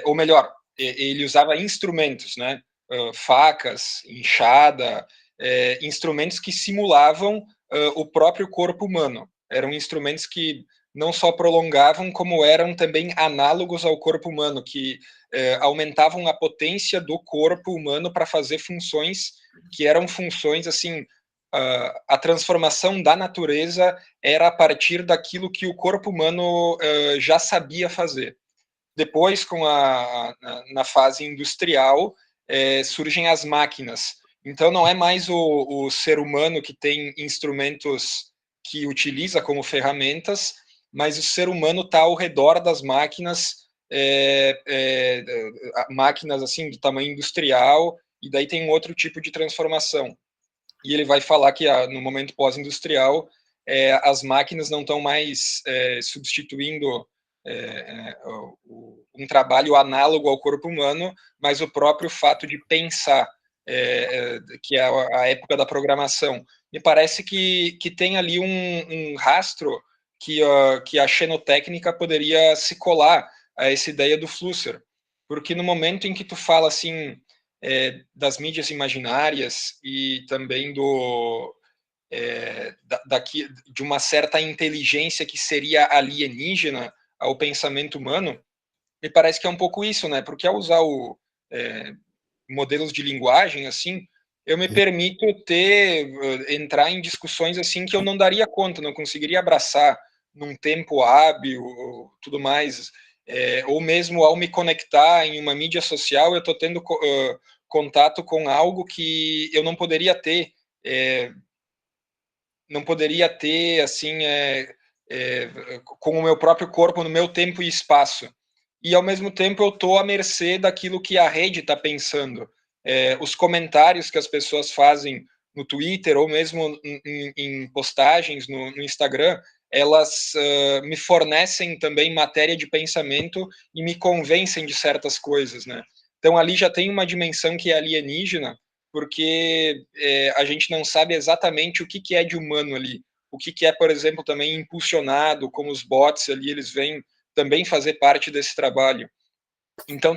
ou melhor, ele usava instrumentos, né? Facas, enxada, instrumentos que simulavam o próprio corpo humano. Eram instrumentos que não só prolongavam, como eram também análogos ao corpo humano, que aumentavam a potência do corpo humano para fazer funções que eram funções assim. A transformação da natureza era a partir daquilo que o corpo humano já sabia fazer. Depois, na fase industrial, surgem as máquinas. Então, não é mais o ser humano que tem instrumentos que utiliza como ferramentas, mas o ser humano está ao redor das máquinas, máquinas assim do tamanho industrial, e daí tem um outro tipo de transformação. E ele vai falar que no momento pós-industrial as máquinas não estão mais substituindo um trabalho análogo ao corpo humano, mas o próprio fato de pensar, que é a época da programação. Me parece que tem ali um rastro que a xenotécnica poderia se colar a essa ideia do Flusser, porque no momento em que tu fala assim das mídias imaginárias e também de uma certa inteligência que seria alienígena ao pensamento humano, me parece que é um pouco isso, né? Porque ao usar modelos de linguagem, assim, eu me permito entrar em discussões assim que eu não daria conta, não conseguiria abraçar num tempo hábil, tudo mais. Ou mesmo ao me conectar em uma mídia social, eu estou tendo contato com algo que eu não poderia ter, assim, com o meu próprio corpo, no meu tempo e espaço. E, ao mesmo tempo, eu estou à mercê daquilo que a rede está pensando. Os comentários que as pessoas fazem no Twitter ou mesmo em postagens no Instagram, elas me fornecem também matéria de pensamento e me convencem de certas coisas, né? Então, ali já tem uma dimensão que é alienígena, porque a gente não sabe exatamente o que é de humano ali. O que é, por exemplo, também impulsionado, como os bots ali, eles vêm também fazer parte desse trabalho. Então,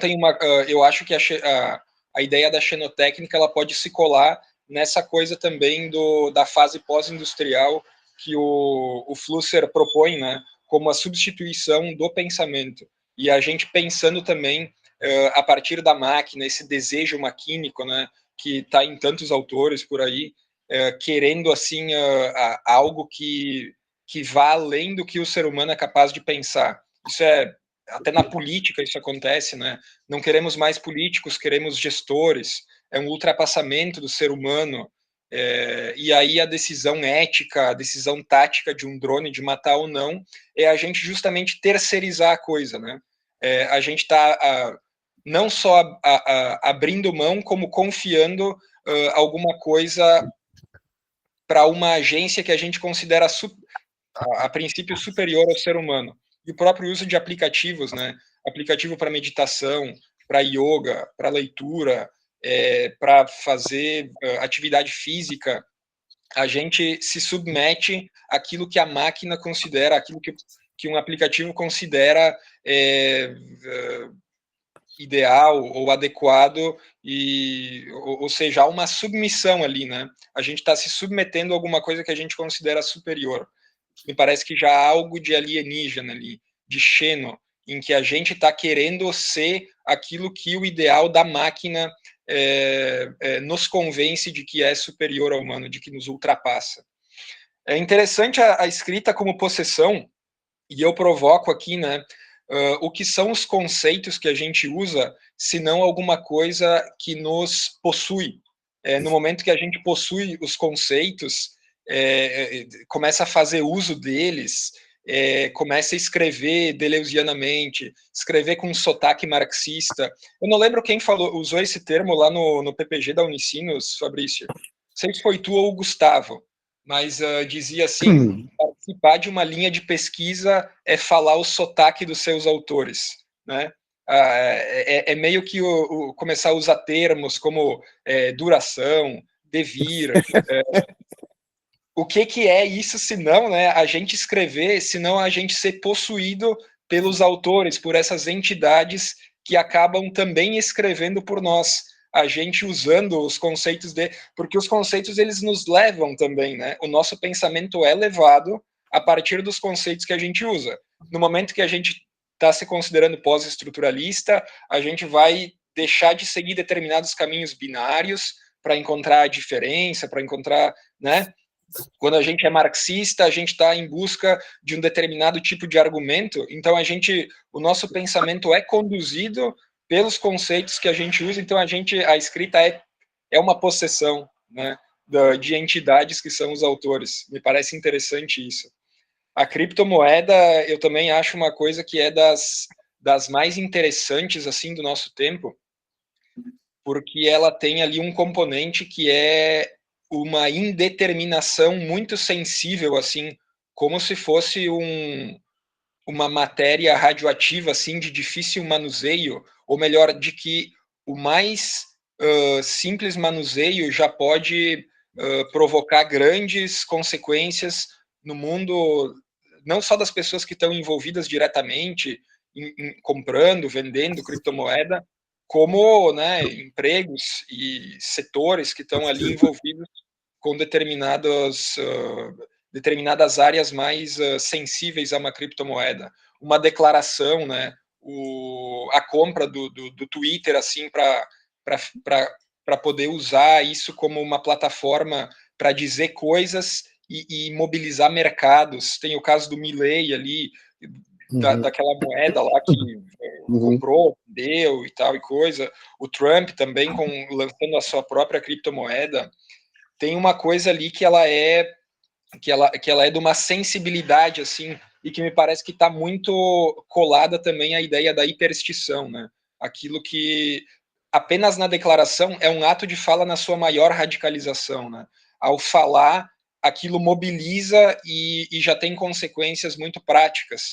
eu acho que a ideia da xenotécnica ela pode se colar nessa coisa também da fase pós-industrial que o Flusser propõe, né, como a substituição do pensamento. E a gente pensando também, a partir da máquina, esse desejo maquínico, né, que está em tantos autores por aí, querendo assim algo que vá além do que o ser humano é capaz de pensar. Isso até na política isso acontece, né? Não queremos mais políticos, queremos gestores. É um ultrapassamento do ser humano. E aí a decisão ética, a decisão tática de um drone de matar ou não, é a gente justamente terceirizar a coisa, né? A gente está não só abrindo mão, como confiando alguma coisa para uma agência que a gente considera a princípio superior ao ser humano. E o próprio uso de aplicativos, né? Aplicativo para meditação, para yoga, para leitura, para fazer atividade física, a gente se submete àquilo que a máquina considera, aquilo que um aplicativo considera ideal ou adequado, ou seja, há uma submissão ali, né? A gente está se submetendo a alguma coisa que a gente considera superior. Me parece que já há algo de alienígena ali, de xeno, em que a gente está querendo ser aquilo que o ideal da máquina nos convence de que é superior ao humano, de que nos ultrapassa. É interessante a escrita como possessão, e eu provoco aqui, né, o que são os conceitos que a gente usa, se não alguma coisa que nos possui. No momento que a gente possui os conceitos, começa a fazer uso deles, começa a escrever deleuzianamente, escrever com um sotaque marxista. Eu não lembro quem usou esse termo lá no PPG da Unicinos, Fabrício. Não sei se foi tu ou o Gustavo, mas dizia assim, participar de uma linha de pesquisa é falar o sotaque dos seus autores, né? Meio que começar a usar termos como duração, devir. O que é isso, se não, né, a gente escrever, se não a gente ser possuído pelos autores, por essas entidades que acabam também escrevendo por nós, a gente usando os conceitos porque os conceitos eles nos levam também, né? O nosso pensamento é levado a partir dos conceitos que a gente usa. No momento que a gente está se considerando pós-estruturalista, a gente vai deixar de seguir determinados caminhos binários para encontrar a diferença, para encontrar, né? Quando a gente é marxista, a gente está em busca de um determinado tipo de argumento, então o nosso pensamento é conduzido pelos conceitos que a gente usa, então a escrita é uma possessão, né, de entidades que são os autores. Me parece interessante isso. A criptomoeda, eu também acho uma coisa que é das mais interessantes assim do nosso tempo, porque ela tem ali um componente que é uma indeterminação muito sensível, assim, como se fosse uma matéria radioativa, assim, de difícil manuseio, ou melhor, de que o mais simples manuseio já pode provocar grandes consequências no mundo, não só das pessoas que estão envolvidas diretamente em comprando, vendendo criptomoeda, como, né, empregos e setores que estão ali envolvidos com determinadas áreas mais sensíveis a uma criptomoeda. Uma declaração, né, a compra do Twitter, assim, para poder usar isso como uma plataforma para dizer coisas e mobilizar mercados. Tem o caso do Milei ali, daquela moeda lá que comprou, deu e tal e coisa. O Trump também lançando a sua própria criptomoeda. Tem uma coisa ali que ela é de uma sensibilidade assim, e que me parece que está muito colada também à ideia da hiperstição, né? Aquilo que apenas na declaração é um ato de fala na sua maior radicalização, né? Ao falar, aquilo mobiliza e já tem consequências muito práticas.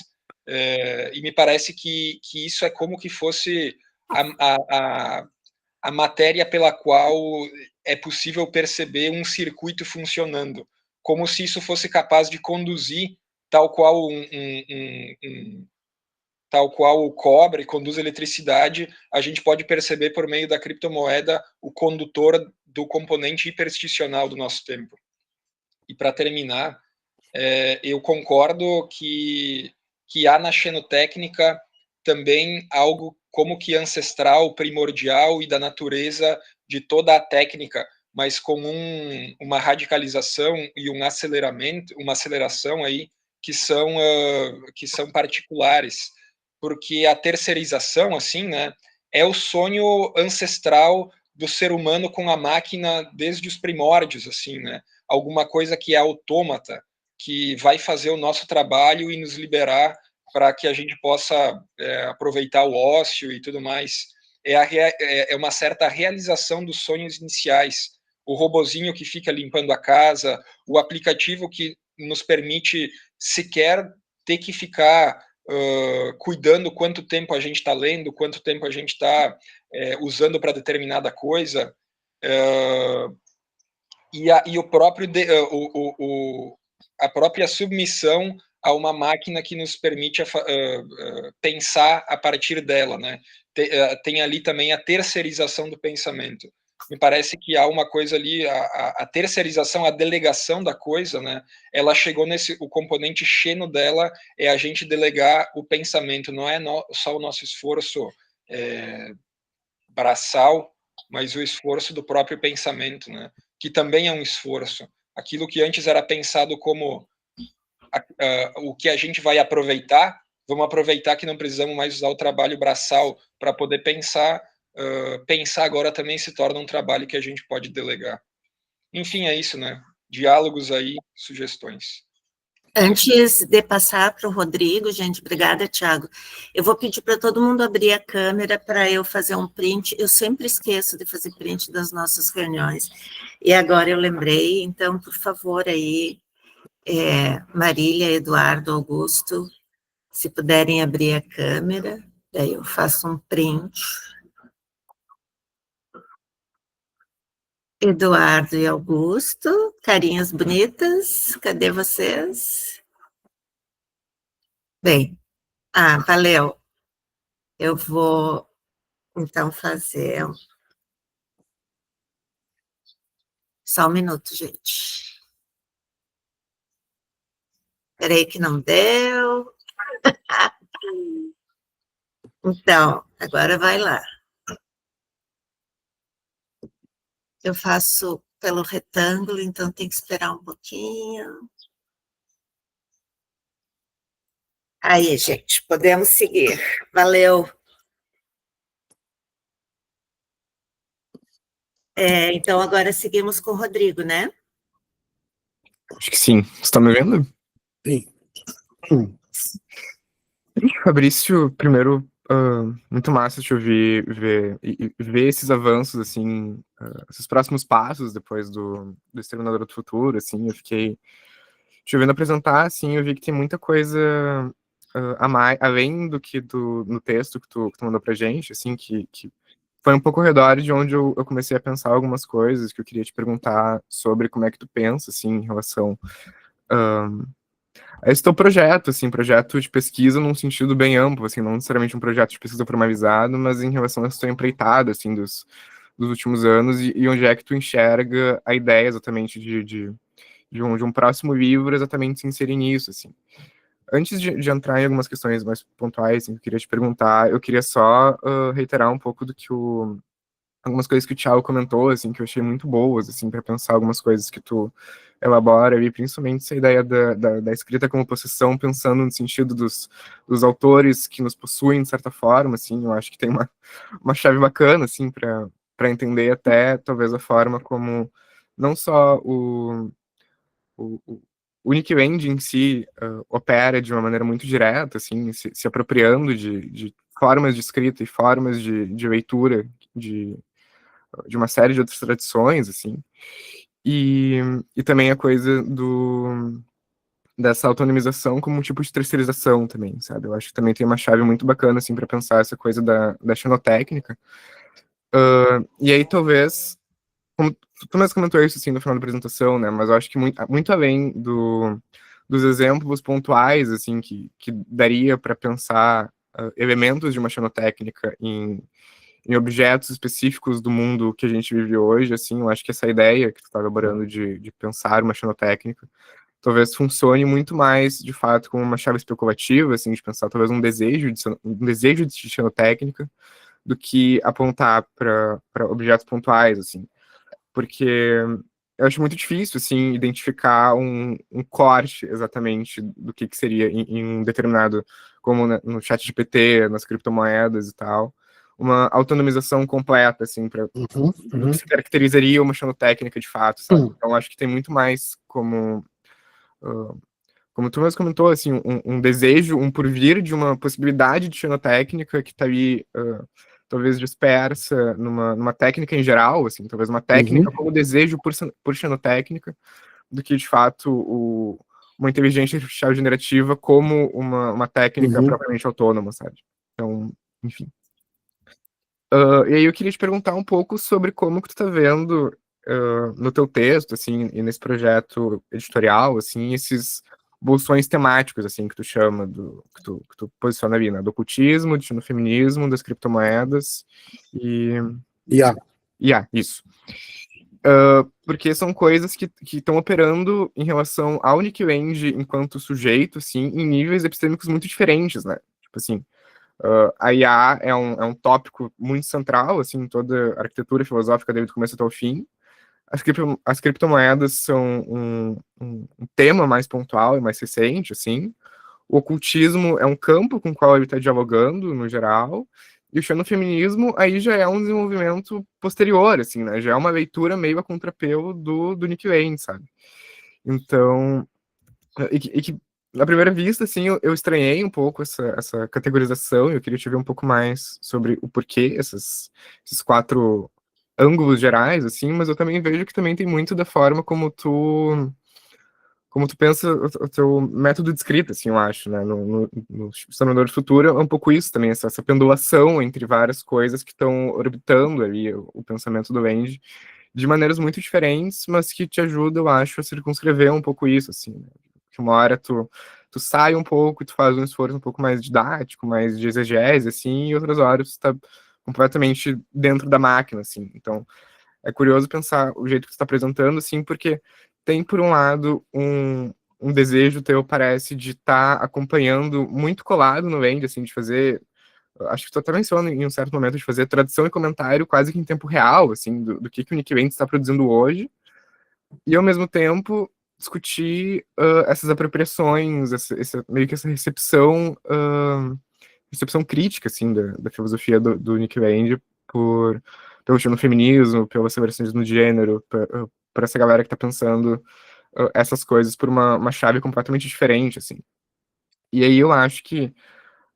E me parece que isso é como que fosse a matéria pela qual é possível perceber um circuito funcionando, como se isso fosse capaz de conduzir, tal qual tal qual o cobre conduz a eletricidade, a gente pode perceber por meio da criptomoeda o condutor do componente hipersticional do nosso tempo. E para terminar, eu concordo que há na xenotécnica também algo como que ancestral, primordial e da natureza de toda a técnica, mas com uma radicalização e uma aceleração aí que são particulares, porque a terceirização, assim, né, é o sonho ancestral do ser humano com a máquina desde os primórdios, assim, né, alguma coisa que é autômata, que vai fazer o nosso trabalho e nos liberar para que a gente possa aproveitar o ócio e tudo mais. É uma certa realização dos sonhos iniciais. O robozinho que fica limpando a casa, o aplicativo que nos permite sequer ter que ficar cuidando quanto tempo a gente está lendo, quanto tempo a gente está usando para determinada coisa. E o próprio a própria submissão a uma máquina que nos permite pensar a partir dela, né? tem ali também a terceirização do pensamento. Me parece que há uma coisa ali, a terceirização, a delegação da coisa, né? Ela chegou o componente xeno dela é a gente delegar o pensamento, não é só o nosso esforço braçal, mas o esforço do próprio pensamento, né? Que também é um esforço. Aquilo que antes era pensado como o que a gente vai aproveitar, vamos aproveitar que não precisamos mais usar o trabalho braçal para poder pensar. Pensar agora também se torna um trabalho que a gente pode delegar. Enfim, é isso, né? Diálogos aí, sugestões. Antes de passar para o Rodrigo, gente, obrigada, Thiago. Eu vou pedir para todo mundo abrir a câmera para eu fazer um print. Eu sempre esqueço de fazer print das nossas reuniões. E agora eu lembrei, então, por favor, aí, Marília, Eduardo, Augusto, se puderem abrir a câmera, daí eu faço um print. Eduardo e Augusto, carinhas bonitas, cadê vocês? Bem, valeu. Eu vou, então, fazer... Só um minuto, gente. Esperei que não deu. Então, agora vai lá. Eu faço pelo retângulo, então tem que esperar um pouquinho. Aí, gente, podemos seguir. Valeu. Então, agora seguimos com o Rodrigo, né? Acho que sim. Você tá me vendo? Sim. Fabrício, primeiro, muito massa te ouvir ver esses avanços, assim, esses próximos passos depois do Exterminador do Futuro, assim, eu fiquei te ouvindo apresentar, assim, eu vi que tem muita coisa a mais, além do que no texto que tu mandou pra gente, assim, que foi um pouco ao redor de onde eu comecei a pensar algumas coisas que eu queria te perguntar sobre como é que tu pensa, assim, em relação a esse teu projeto, assim, projeto de pesquisa num sentido bem amplo, assim, não necessariamente um projeto de pesquisa formalizado, mas em relação a essa tua empreitada, assim, dos últimos anos, e onde é que tu enxerga a ideia exatamente de um próximo livro exatamente se inserir nisso, assim. Antes de entrar em algumas questões mais pontuais, assim, que eu queria te perguntar, eu queria só reiterar um pouco do que algumas coisas que o Thiago comentou, assim, que eu achei muito boas, assim, para pensar algumas coisas que tu elabora, e principalmente essa ideia da escrita como possessão, pensando no sentido dos autores que nos possuem, de certa forma, assim, eu acho que tem uma chave bacana, assim, para entender até, talvez, a forma como não só o Nick Land em si opera de uma maneira muito direta, assim, se apropriando de formas de escrita e formas de leitura de uma série de outras tradições, assim, e também a coisa dessa autonomização como um tipo de terceirização também, sabe? Eu acho que também tem uma chave muito bacana, assim, para pensar essa coisa da xenotécnica. E aí, talvez, como tu mesmo comentou isso, assim, no final da apresentação, né, mas eu acho que muito além dos exemplos pontuais, assim, que daria para pensar elementos de uma xenotécnica em objetos específicos do mundo que a gente vive hoje, assim, eu acho que essa ideia que tu está elaborando de pensar uma xenotécnica talvez funcione muito mais, de fato, como uma chave especulativa, assim, de pensar talvez um desejo de xenotécnica, do que apontar para objetos pontuais, assim, porque eu acho muito difícil, assim, identificar um corte exatamente do que seria em um determinado, como no chat GPT, nas criptomoedas e tal, uma autonomização completa, assim, para o que se caracterizaria uma xenotécnica de fato, sabe? Então, acho que tem muito mais como tu mesmo comentou, assim, um desejo, um porvir de uma possibilidade de xenotécnica que está ali, talvez dispersa numa técnica em geral, assim, talvez uma técnica como desejo por xenotécnica, do que, de fato, uma inteligência artificial generativa como uma técnica propriamente autônoma, sabe? Então, enfim. E aí eu queria te perguntar um pouco sobre como que tu tá vendo no teu texto, assim, e nesse projeto editorial, assim, esses bolsões temáticos, assim, que tu chama, que tu posiciona ali, né? Do ocultismo, do feminismo, das criptomoedas e... isso. Porque são coisas que estão operando em relação ao Nick Land enquanto sujeito, assim, em níveis epistêmicos muito diferentes, né? Tipo assim, a IA é um tópico muito central, assim, em toda a arquitetura filosófica desde o começo até o fim. As criptomoedas são um tema mais pontual e mais recente, assim. O ocultismo é um campo com o qual ele está dialogando, no geral. E o xenofeminismo aí já é um desenvolvimento posterior, assim, né? Já é uma leitura meio a contrapelo do Nick Lane, sabe? Então, que na primeira vista, assim, eu estranhei um pouco essa categorização, eu queria te ver um pouco mais sobre o porquê, esses 4 ângulos gerais, assim, mas eu também vejo que também tem muito da forma como tu pensa o teu método de escrita, assim, eu acho, né, no Exterminador do Futuro é um pouco isso também, essa pendulação entre várias coisas que estão orbitando ali o pensamento do Andy, de maneiras muito diferentes, mas que te ajuda, eu acho, a circunscrever um pouco isso, assim, né? Que uma hora tu sai um pouco e tu faz um esforço um pouco mais didático, mais de exegese, assim, e outras horas tu tá completamente dentro da máquina, assim. Então, é curioso pensar o jeito que tu tá apresentando, assim, porque tem, por um lado, um desejo teu, parece, de estar acompanhando muito colado no End, assim, de fazer... Acho que tu até menciona em um certo momento de fazer tradução e comentário quase que em tempo real, assim, do que o Nick Lane está produzindo hoje, e ao mesmo tempo discutir essas apropriações, meio que essa recepção crítica, assim, da filosofia do Nick Land pelo xenofeminismo, pelo aceleracionismo de gênero, por essa galera que tá pensando essas coisas por uma chave completamente diferente, assim. E aí eu acho que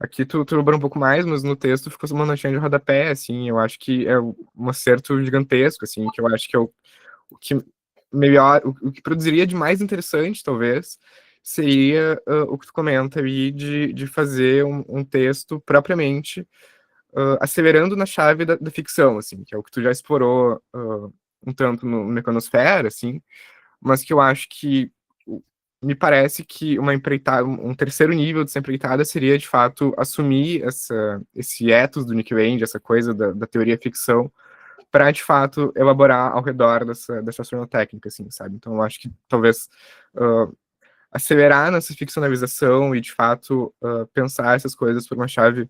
aqui tu elaborou um pouco mais, mas no texto ficou uma notinha de rodapé, assim, eu acho que é um acerto gigantesco, assim, que eu acho que é o que melhor, o que produziria de mais interessante, talvez, seria o que tu comenta aí de fazer um texto propriamente acelerando na chave da ficção, assim, que é o que tu já explorou um tanto no Mecanosfera, assim, mas que eu acho que me parece que uma empreitada, um terceiro nível dessa empreitada seria, de fato, assumir esse ethos do Nick Land, essa coisa da teoria ficção, para, de fato, elaborar ao redor dessa forma técnica, assim, sabe? Então, eu acho que, talvez, acelerar nessa ficcionalização e, de fato, pensar essas coisas por uma chave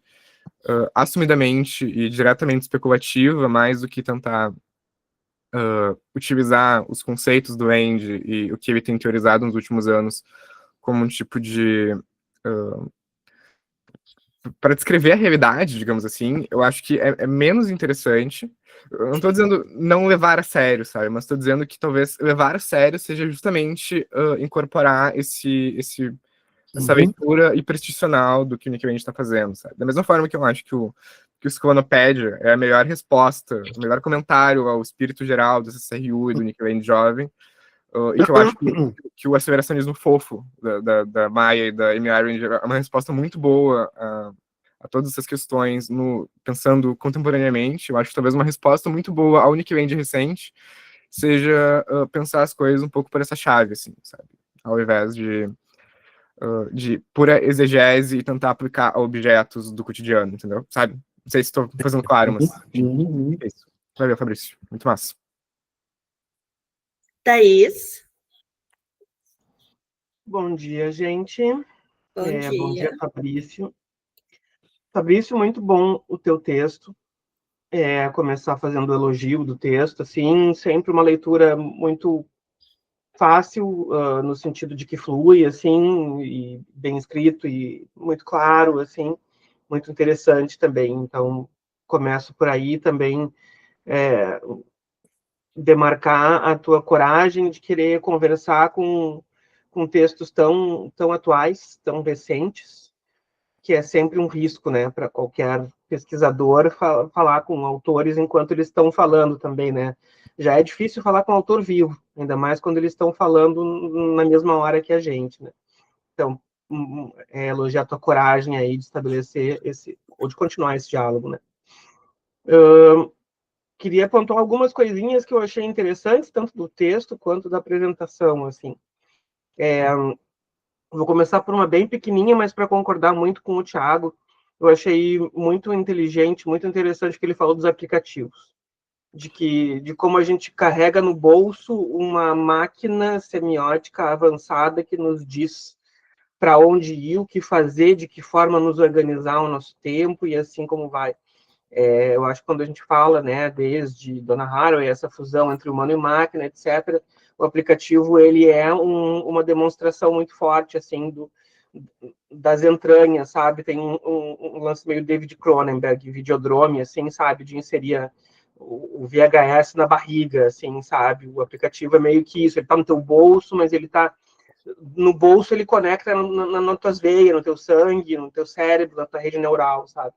assumidamente e diretamente especulativa, mais do que tentar utilizar os conceitos do Andy e o que ele tem teorizado nos últimos anos como um tipo de... para descrever a realidade, digamos assim, eu acho que é menos interessante. Eu não tô dizendo não levar a sério, sabe? Mas tô dizendo que talvez levar a sério seja justamente incorporar essa leitura hipersinstitucional do que o Nick Land está fazendo, sabe? Da mesma forma que eu acho que o Sclanopédia é a melhor resposta, o melhor comentário ao espírito geral do CCRU e do Nick Land jovem, e que eu acho que o aceleracionismo fofo da Maia e da Amy Iron é uma resposta muito boa a todas essas questões, pensando contemporaneamente. Eu acho que talvez uma resposta muito boa ao Nick Land recente seja pensar as coisas um pouco por essa chave, assim, sabe? Ao invés de pura exegese e tentar aplicar a objetos do cotidiano, entendeu? Sabe? Não sei se estou fazendo claro, mas é isso. Valeu, Fabrício. Muito massa. Thaís. Bom dia, gente. Bom dia, Fabrício. Fabrício, muito bom o teu texto. Começar fazendo elogio do texto, assim, sempre uma leitura muito fácil, no sentido de que flui, assim, e bem escrito e muito claro, assim, muito interessante também. Então, começo por aí também, demarcar a tua coragem de querer conversar com textos tão atuais, tão recentes, que é sempre um risco, né, para qualquer pesquisador falar com autores enquanto eles estão falando também, né? Já é difícil falar com um autor vivo, ainda mais quando eles estão falando na mesma hora que a gente, né? Então, elogiar a tua coragem aí de estabelecer ou de continuar esse diálogo, né? Queria pontuar algumas coisinhas que eu achei interessantes, tanto do texto quanto da apresentação, assim. Vou começar por uma bem pequenininha, mas para concordar muito com o Thiago, eu achei muito inteligente, muito interessante que ele falou dos aplicativos, de como a gente carrega no bolso uma máquina semiótica avançada que nos diz para onde ir, o que fazer, de que forma nos organizar o nosso tempo e assim como vai. Eu acho que quando a gente fala, né, desde Donna Haraway, essa fusão entre humano e máquina, etc., o aplicativo ele é uma demonstração muito forte assim das entranhas, sabe? Tem um lance meio David Cronenberg, Videodrome, assim, sabe? De inserir o VHS na barriga, assim, sabe? O aplicativo é meio que isso, ele está no teu bolso, mas ele está no bolso, ele conecta nas tuas veias, no teu sangue, no teu cérebro, na tua rede neural, sabe?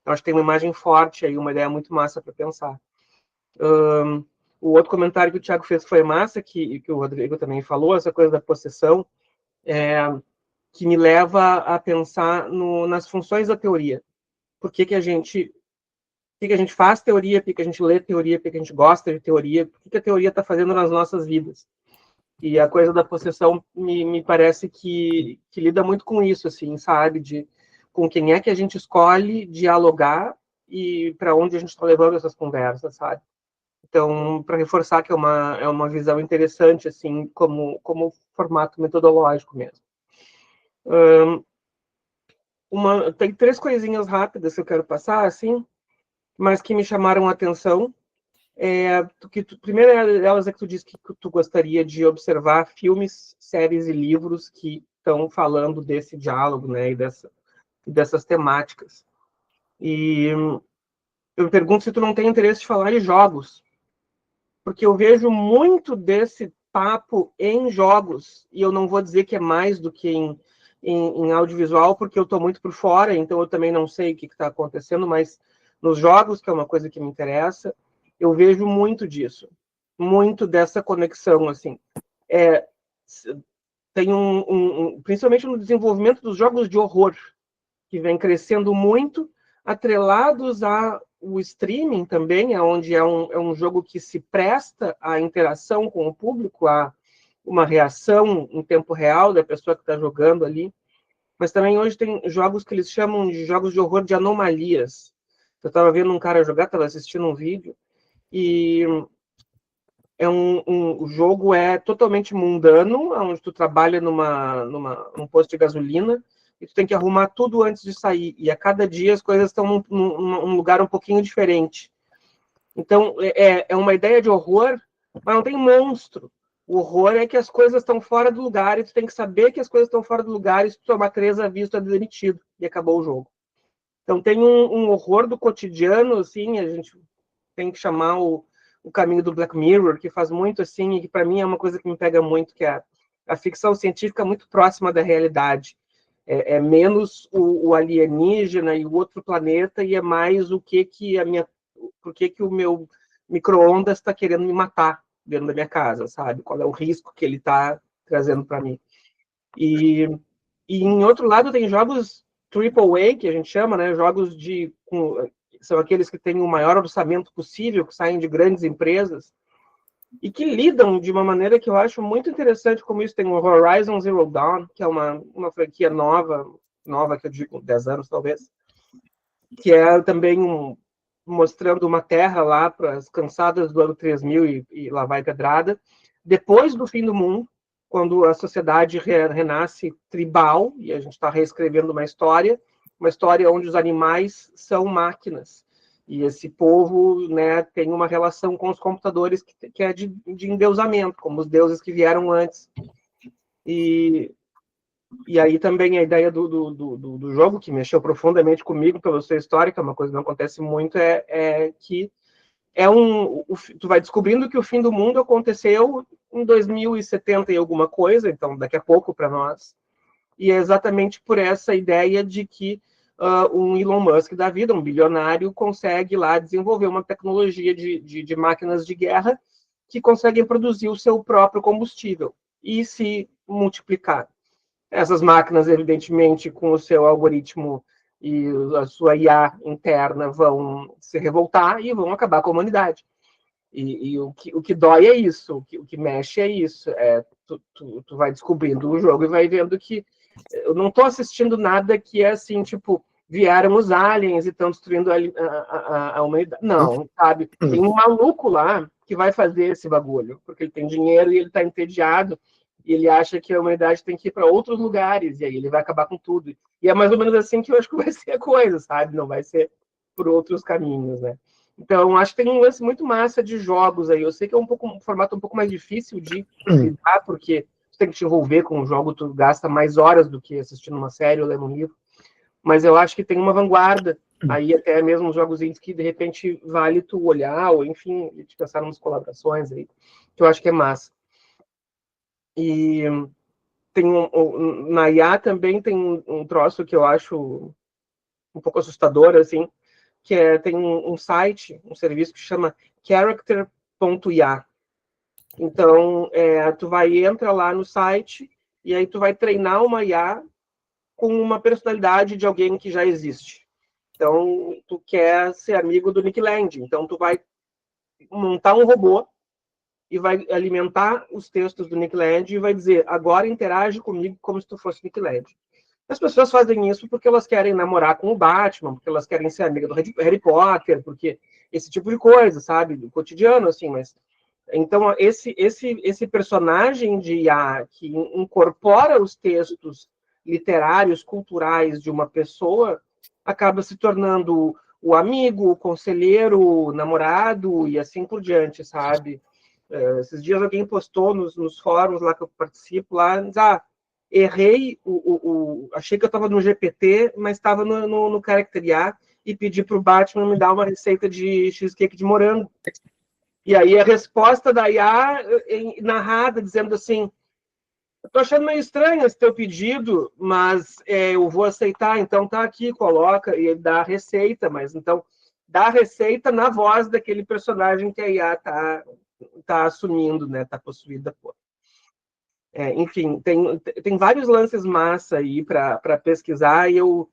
Então, acho que tem uma imagem forte aí, uma ideia muito massa para pensar. O outro comentário que o Thiago fez foi massa, que o Rodrigo também falou, essa coisa da possessão, que me leva a pensar nas funções da teoria. Por que a gente faz teoria, por que a gente lê teoria, por que a gente gosta de teoria, por que a teoria está fazendo nas nossas vidas. E a coisa da possessão me parece que lida muito com isso, assim, sabe? Com quem é que a gente escolhe dialogar e para onde a gente está levando essas conversas, sabe? Então, para reforçar que é uma visão interessante, assim, como formato metodológico mesmo. Tem 3 coisinhas rápidas que eu quero passar, assim, mas que me chamaram a atenção. Primeira delas é que tu disse que tu gostaria de observar filmes, séries e livros que estão falando desse diálogo, né, e dessas temáticas. E eu me pergunto se tu não tem interesse de falar de jogos, porque eu vejo muito desse papo em jogos, e eu não vou dizer que é mais do que em audiovisual, porque eu estou muito por fora, então eu também não sei o que está acontecendo, mas nos jogos, que é uma coisa que me interessa, eu vejo muito disso, muito dessa conexão, assim. Tem principalmente no desenvolvimento dos jogos de horror, que vem crescendo muito, atrelados ao streaming também, onde é um jogo que se presta à interação com o público, a uma reação em tempo real da pessoa que está jogando ali. Mas também hoje tem jogos que eles chamam de jogos de horror de anomalias. Eu estava vendo um cara jogar, estava assistindo um vídeo, e o jogo é totalmente mundano, onde tu trabalha num posto de gasolina, e tu tem que arrumar tudo antes de sair. E a cada dia as coisas estão num lugar um pouquinho diferente. Então, é uma ideia de horror, mas não tem monstro. O horror é que as coisas estão fora do lugar, e tu tem que saber que as coisas estão fora do lugar, e se tu tomar 3 avisos, tu é demitido, e acabou o jogo. Então, tem um horror do cotidiano, assim, a gente tem que chamar o caminho do Black Mirror, que faz muito assim, e que para mim é uma coisa que me pega muito, que é a ficção científica muito próxima da realidade. É menos o alienígena e o outro planeta, e é mais por que o meu micro-ondas está querendo me matar dentro da minha casa, sabe? Qual é o risco que ele está trazendo para mim. E em outro lado tem jogos AAA, que a gente chama, né? Jogos são aqueles que têm o maior orçamento possível, que saem de grandes empresas, e que lidam de uma maneira que eu acho muito interessante, como isso. Tem o Horizon Zero Dawn, que é uma franquia nova, que eu digo 10 anos talvez, que é também mostrando uma terra lá para as cansadas do ano 3000 e lá vai pedrada, depois do fim do mundo, quando a sociedade renasce tribal, e a gente está reescrevendo uma história onde os animais são máquinas, e esse povo, né, tem uma relação com os computadores que é de endeusamento, como os deuses que vieram antes. E aí também a ideia do jogo, que mexeu profundamente comigo pela sua história, que é uma coisa que não acontece muito, é que tu vai descobrindo que o fim do mundo aconteceu em 2070 e alguma coisa, então daqui a pouco para nós, e é exatamente por essa ideia de que um Elon Musk da vida, um bilionário, consegue lá desenvolver uma tecnologia de máquinas de guerra que conseguem produzir o seu próprio combustível e se multiplicar. Essas máquinas, evidentemente, com o seu algoritmo e a sua IA interna, vão se revoltar e vão acabar com a humanidade. E o que dói é isso, o que mexe é isso. tu vai descobrindo o jogo e vai vendo que eu não estou assistindo nada que é assim, tipo, vieram os aliens e estão destruindo a humanidade. Não, sabe? Tem um maluco lá que vai fazer esse bagulho, porque ele tem dinheiro e ele está entediado, e ele acha que a humanidade tem que ir para outros lugares, e aí ele vai acabar com tudo. E é mais ou menos assim que eu acho que vai ser a coisa, sabe? Não vai ser por outros caminhos, né? Então, acho que tem um lance muito massa de jogos aí. Eu sei que é um formato um pouco mais difícil de lidar, porque você tem que te envolver com o jogo, tu gasta mais horas do que assistindo uma série ou lendo um livro. Mas eu acho que tem uma vanguarda aí, até mesmo os jogos indies que, de repente, vale tu olhar, ou enfim, te pensar em umas colaborações aí, que eu acho que é massa. E tem na IA também tem um troço que eu acho um pouco assustador, assim, que tem um site, um serviço que chama character.ia. Então, tu entra lá no site e aí tu vai treinar uma IA com uma personalidade de alguém que já existe. Então, tu quer ser amigo do Nick Land. Então, tu vai montar um robô e vai alimentar os textos do Nick Land e vai dizer, agora interage comigo como se tu fosse Nick Land. As pessoas fazem isso porque elas querem namorar com o Batman, porque elas querem ser amiga do Harry Potter, porque esse tipo de coisa, sabe? Do cotidiano, assim, mas... Então, esse personagem de IA que incorpora os textos literários, culturais de uma pessoa, acaba se tornando o amigo, o conselheiro, o namorado e assim por diante, sabe? Esses dias alguém postou nos fóruns lá que eu participo, lá, errei, achei que eu estava no GPT, mas estava no Character IA e pedi para o Batman me dar uma receita de cheesecake de morango. E aí a resposta da IA narrada, dizendo assim, eu tô achando meio estranho esse teu pedido, mas eu vou aceitar, então tá aqui, coloca, e ele dá a receita, mas então dá a receita na voz daquele personagem que a IA tá assumindo, né, tá possuída por. Enfim, tem vários lances massa aí para pesquisar, e o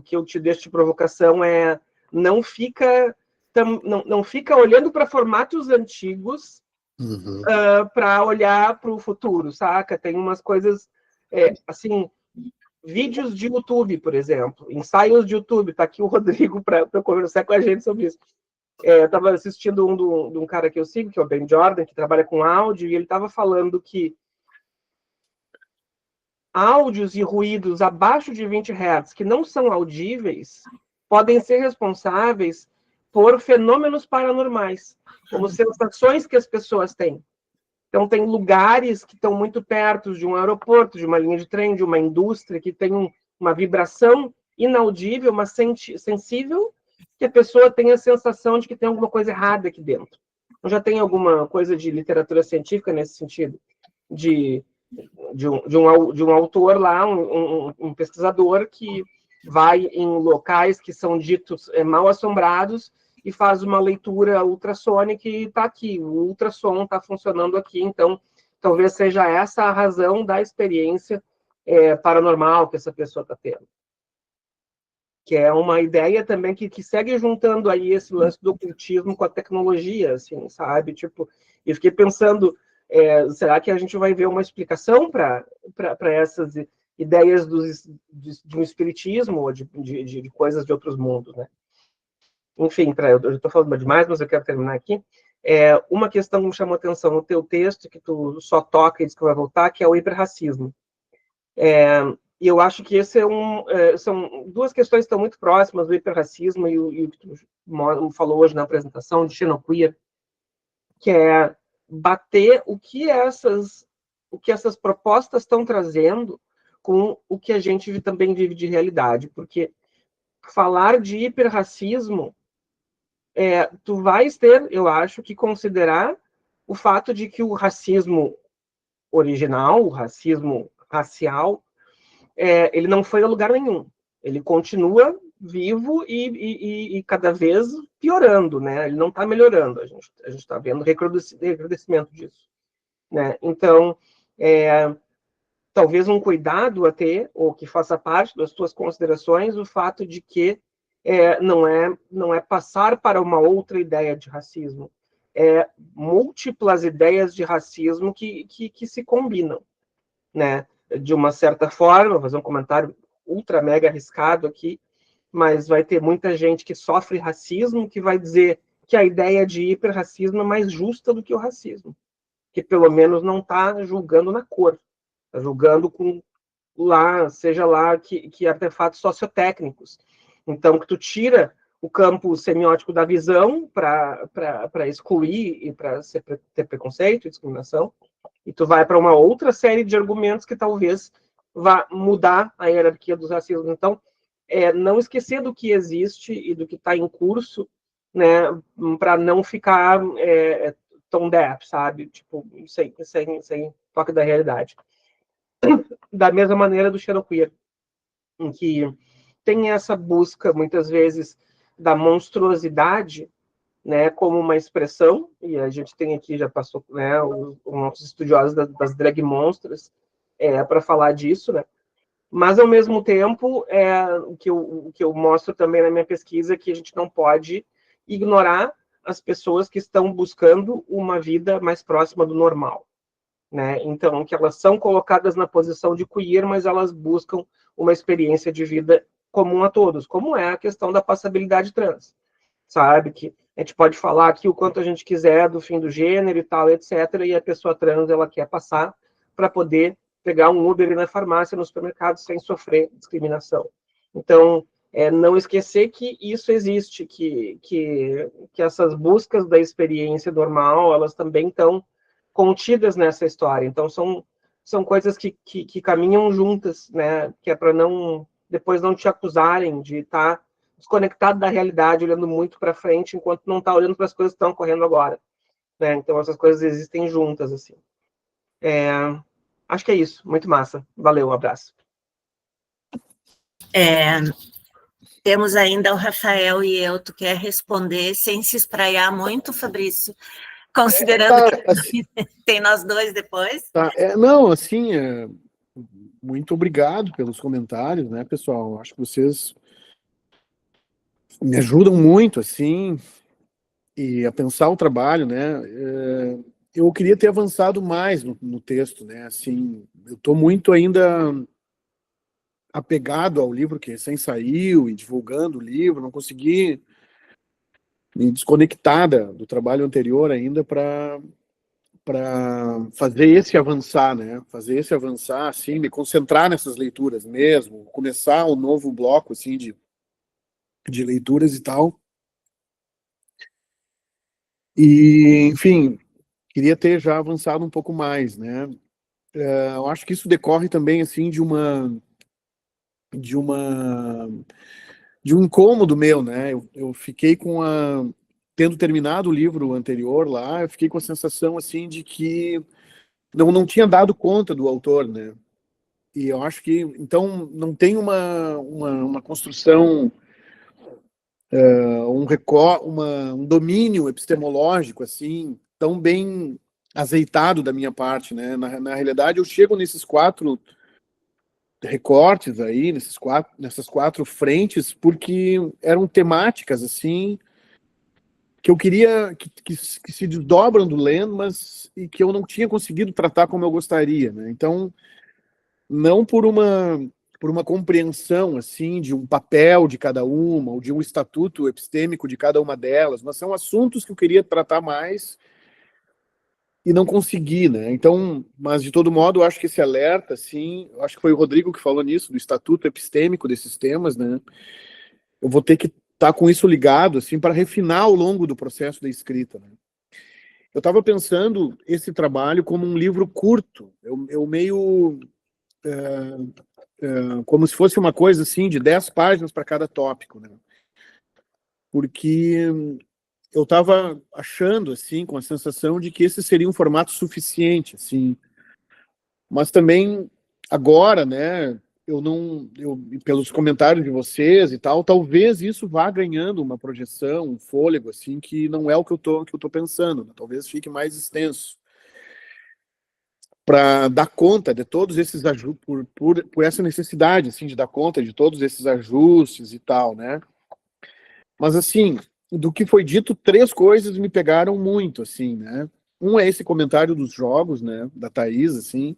que eu te deixo de provocação é não fica olhando para formatos antigos para olhar para o futuro, saca? Tem umas coisas, assim, vídeos de YouTube, por exemplo, ensaios de YouTube, tá aqui o Rodrigo para conversar com a gente sobre isso. Eu estava assistindo de um cara que eu sigo, que é o Ben Jordan, que trabalha com áudio, e ele estava falando que áudios e ruídos abaixo de 20 Hz, que não são audíveis, podem ser responsáveis por fenômenos paranormais, como sensações que as pessoas têm. Então, tem lugares que estão muito perto de um aeroporto, de uma linha de trem, de uma indústria, que tem uma vibração inaudível, mas sensível, que a pessoa tem a sensação de que tem alguma coisa errada aqui dentro. Então, já tem alguma coisa de literatura científica nesse sentido, de um autor lá, um pesquisador que vai em locais que são ditos mal assombrados e faz uma leitura ultrassônica e está aqui, o ultrassom está funcionando aqui, então talvez seja essa a razão da experiência paranormal que essa pessoa está tendo. Que é uma ideia também que segue juntando aí esse lance do ocultismo com a tecnologia, assim, sabe? Tipo, eu fiquei pensando, será que a gente vai ver uma explicação para essas ideias de um espiritismo ou de coisas de outros mundos, né? Enfim, eu já estou falando demais, mas eu quero terminar aqui. Uma questão que me chamou a atenção no teu texto, que tu só toca e diz que vai voltar, que é o hiperracismo. E eu acho que esse são duas questões que estão muito próximas, o hiperracismo e o que tu falou hoje na apresentação de xenoqueer, que é bater o que essas propostas estão trazendo com o que a gente também vive de realidade, porque falar de hiperracismo, tu vais ter, eu acho, que considerar o fato de que o racismo original, o racismo racial, ele não foi a lugar nenhum. Ele continua vivo e cada vez piorando, né? Ele não está melhorando. A gente está vendo recrudescimento disso, né? Então, talvez um cuidado a ter, ou que faça parte das tuas considerações, o fato de que não é passar para uma outra ideia de racismo, múltiplas ideias de racismo que se combinam, né? De uma certa forma, vou fazer um comentário ultra mega arriscado aqui, mas vai ter muita gente que sofre racismo que vai dizer que a ideia de hiperracismo é mais justa do que o racismo, que pelo menos não está julgando na cor, está julgando com seja lá que artefatos sociotécnicos. Então, que tu tira o campo semiótico da visão para excluir e para ter preconceito e discriminação, e tu vai para uma outra série de argumentos que talvez vá mudar a hierarquia dos racismos. Então, não esquecer do que existe e do que está em curso, né, para não ficar tone deaf, sabe? Tipo, sem toque da realidade. Da mesma maneira do Xenoqueer, em que tem essa busca, muitas vezes, da monstruosidade, né, como uma expressão, e a gente tem aqui, já passou, né, os nossos estudiosos das drag monsters para falar disso, né, mas, ao mesmo tempo, o que eu mostro também na minha pesquisa é que a gente não pode ignorar as pessoas que estão buscando uma vida mais próxima do normal, né? Então, que elas são colocadas na posição de queer, mas elas buscam uma experiência de vida comum a todos, como é a questão da passabilidade trans, sabe? Que a gente pode falar aqui o quanto a gente quiser do fim do gênero e tal, etc., e a pessoa trans, ela quer passar para poder pegar um Uber na farmácia, no supermercado, sem sofrer discriminação. Então, não esquecer que isso existe, que essas buscas da experiência normal, elas também estão contidas nessa história. Então, são coisas que caminham juntas, né? Que é para depois não te acusarem de estar desconectado da realidade, olhando muito para frente, enquanto não está olhando para as coisas que estão ocorrendo agora, né? Então, essas coisas existem juntas, assim. Acho que é isso. Muito massa. Valeu, um abraço. Temos ainda o Rafael e eu. Tu quer responder sem se espraiar muito, Fabrício? Considerando que assim, tem nós dois depois? Tá, não, assim, muito obrigado pelos comentários, né, pessoal? Acho que vocês me ajudam muito, assim, e a pensar o trabalho, né? Eu queria ter avançado mais no texto, né? Assim, eu estou muito ainda apegado ao livro que recém saiu e divulgando o livro, não consegui me desconectar do trabalho anterior ainda para fazer esse avançar, né? Fazer esse avançar, assim, me concentrar nessas leituras mesmo, começar um novo bloco, assim, de leituras e tal. E, enfim, queria ter já avançado um pouco mais, né? Eu acho que isso decorre também, assim, de um incômodo meu, né? Eu fiquei tendo terminado o livro anterior lá, eu fiquei com a sensação, assim, de que não tinha dado conta do autor, né? E eu acho que, então, não tem uma construção, um domínio epistemológico, assim, tão bem azeitado da minha parte, né? Na realidade, eu chego nesses 4 recortes aí, nessas 4 frentes, porque eram temáticas, assim, que eu queria que se desdobram do Land, mas e que eu não tinha conseguido tratar como eu gostaria, né? Então, não por uma compreensão, assim, de um papel de cada uma, ou de um estatuto epistêmico de cada uma delas, mas são assuntos que eu queria tratar mais e não consegui, né? Então, mas de todo modo, eu acho que esse alerta, assim, eu acho que foi o Rodrigo que falou nisso, do estatuto epistêmico desses temas, né? Eu vou ter que estar com isso ligado, assim, para refinar ao longo do processo da escrita, né? Eu estava pensando esse trabalho como um livro curto, eu meio como se fosse uma coisa assim de 10 páginas para cada tópico, né? Porque eu estava achando, assim, com a sensação de que esse seria um formato suficiente, assim, mas também agora, né, pelos comentários de vocês e tal, talvez isso vá ganhando uma projeção, um fôlego, assim, que não é o que eu tô pensando, né? Talvez fique mais extenso, para dar conta de todos esses ajustes, por essa necessidade, assim, de dar conta de todos esses ajustes e tal, né? Mas, assim, do que foi dito, 3 coisas me pegaram muito, assim, né? Um é esse comentário dos jogos, né, da Thaís, assim.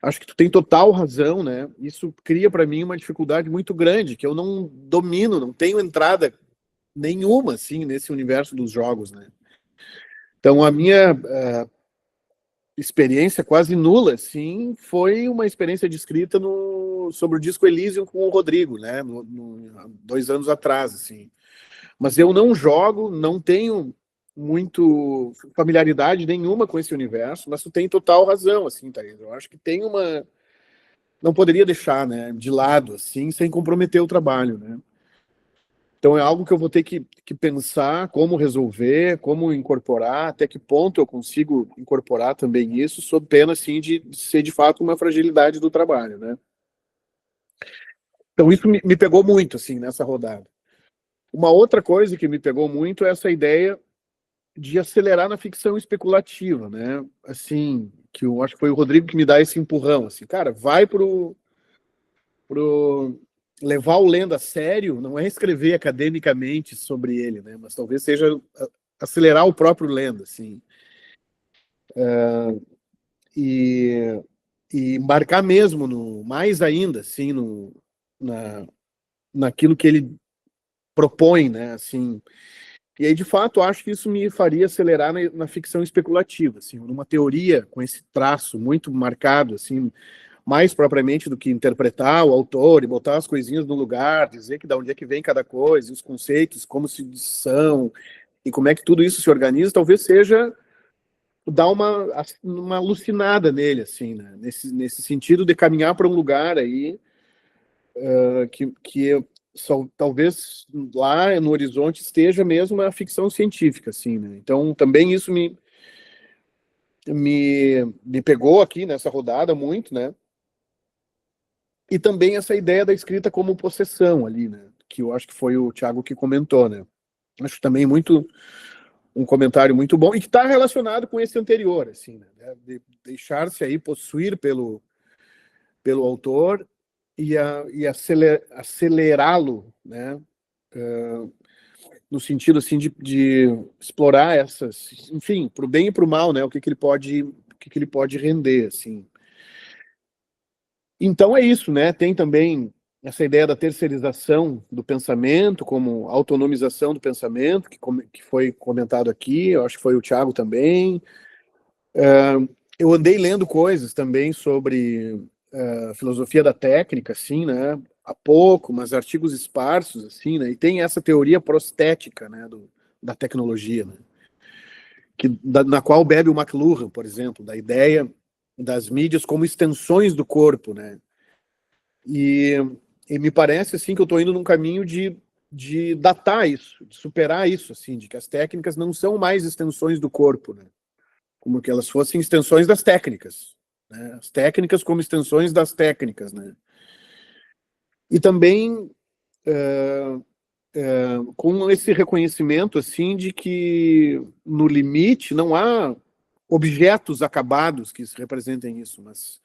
Acho que tu tem total razão, né? Isso cria para mim uma dificuldade muito grande, que eu não domino, não tenho entrada nenhuma, assim, nesse universo dos jogos, né? Então, a minha experiência quase nula, assim, foi uma experiência de escrita sobre o disco Elysium com o Rodrigo, né? 2 anos atrás, assim. Mas eu não jogo, não tenho muito familiaridade nenhuma com esse universo, mas tu tem total razão, assim, Thaís. Eu acho que tem uma... Não poderia deixar, né, de lado, assim, sem comprometer o trabalho, né? Então é algo que eu vou ter que pensar como resolver, como incorporar, até que ponto eu consigo incorporar também isso, sob pena, assim, de ser de fato uma fragilidade do trabalho, né? Então isso me pegou muito, assim, nessa rodada. Uma outra coisa que me pegou muito é essa ideia de acelerar na ficção especulativa, né? Assim, que eu acho que foi o Rodrigo que me dá esse empurrão, assim, cara, vai pro levar o lendo a sério, não é escrever academicamente sobre ele, né? Mas talvez seja acelerar o próprio lendo, assim, e, e embarcar mesmo no mais ainda, assim, naquilo que ele propõe, né? Assim, e aí, de fato, acho que isso me faria acelerar na ficção especulativa, assim, numa teoria com esse traço muito marcado, assim, mais propriamente do que interpretar o autor e botar as coisinhas no lugar, dizer que da onde é que vem cada coisa, os conceitos, como se são, e como é que tudo isso se organiza, talvez seja dar uma alucinada nele, assim, né? Nesse sentido de caminhar para um lugar aí que talvez lá no horizonte esteja mesmo a ficção científica, assim, né? Então também isso me pegou aqui nessa rodada muito, né? E também essa ideia da escrita como possessão ali, né? Que eu acho que foi o Thiago que comentou, né? Acho também um comentário muito bom e que está relacionado com esse anterior, assim, né? De deixar-se aí possuir pelo autor e acelerá-lo, né? No sentido assim de explorar essas, enfim, para o bem e para o mal, né? O que ele pode render, assim. Então é isso, né? Tem também essa ideia da terceirização do pensamento, como autonomização do pensamento, que foi comentado aqui, eu acho que foi o Thiago também. Eu andei lendo coisas também sobre filosofia da técnica, assim, né? Há pouco, mas artigos esparsos, assim, né? E tem essa teoria prostética, né? Da tecnologia, né? Na qual bebe o McLuhan, por exemplo, da ideia das mídias como extensões do corpo, né? E, e me parece assim que eu estou indo num caminho de datar isso, de superar isso, assim, de que as técnicas não são mais extensões do corpo, né? Como que elas fossem extensões das técnicas, né? As técnicas como extensões das técnicas, né? E também com esse reconhecimento assim de que no limite não há objetos acabados que representem isso, mas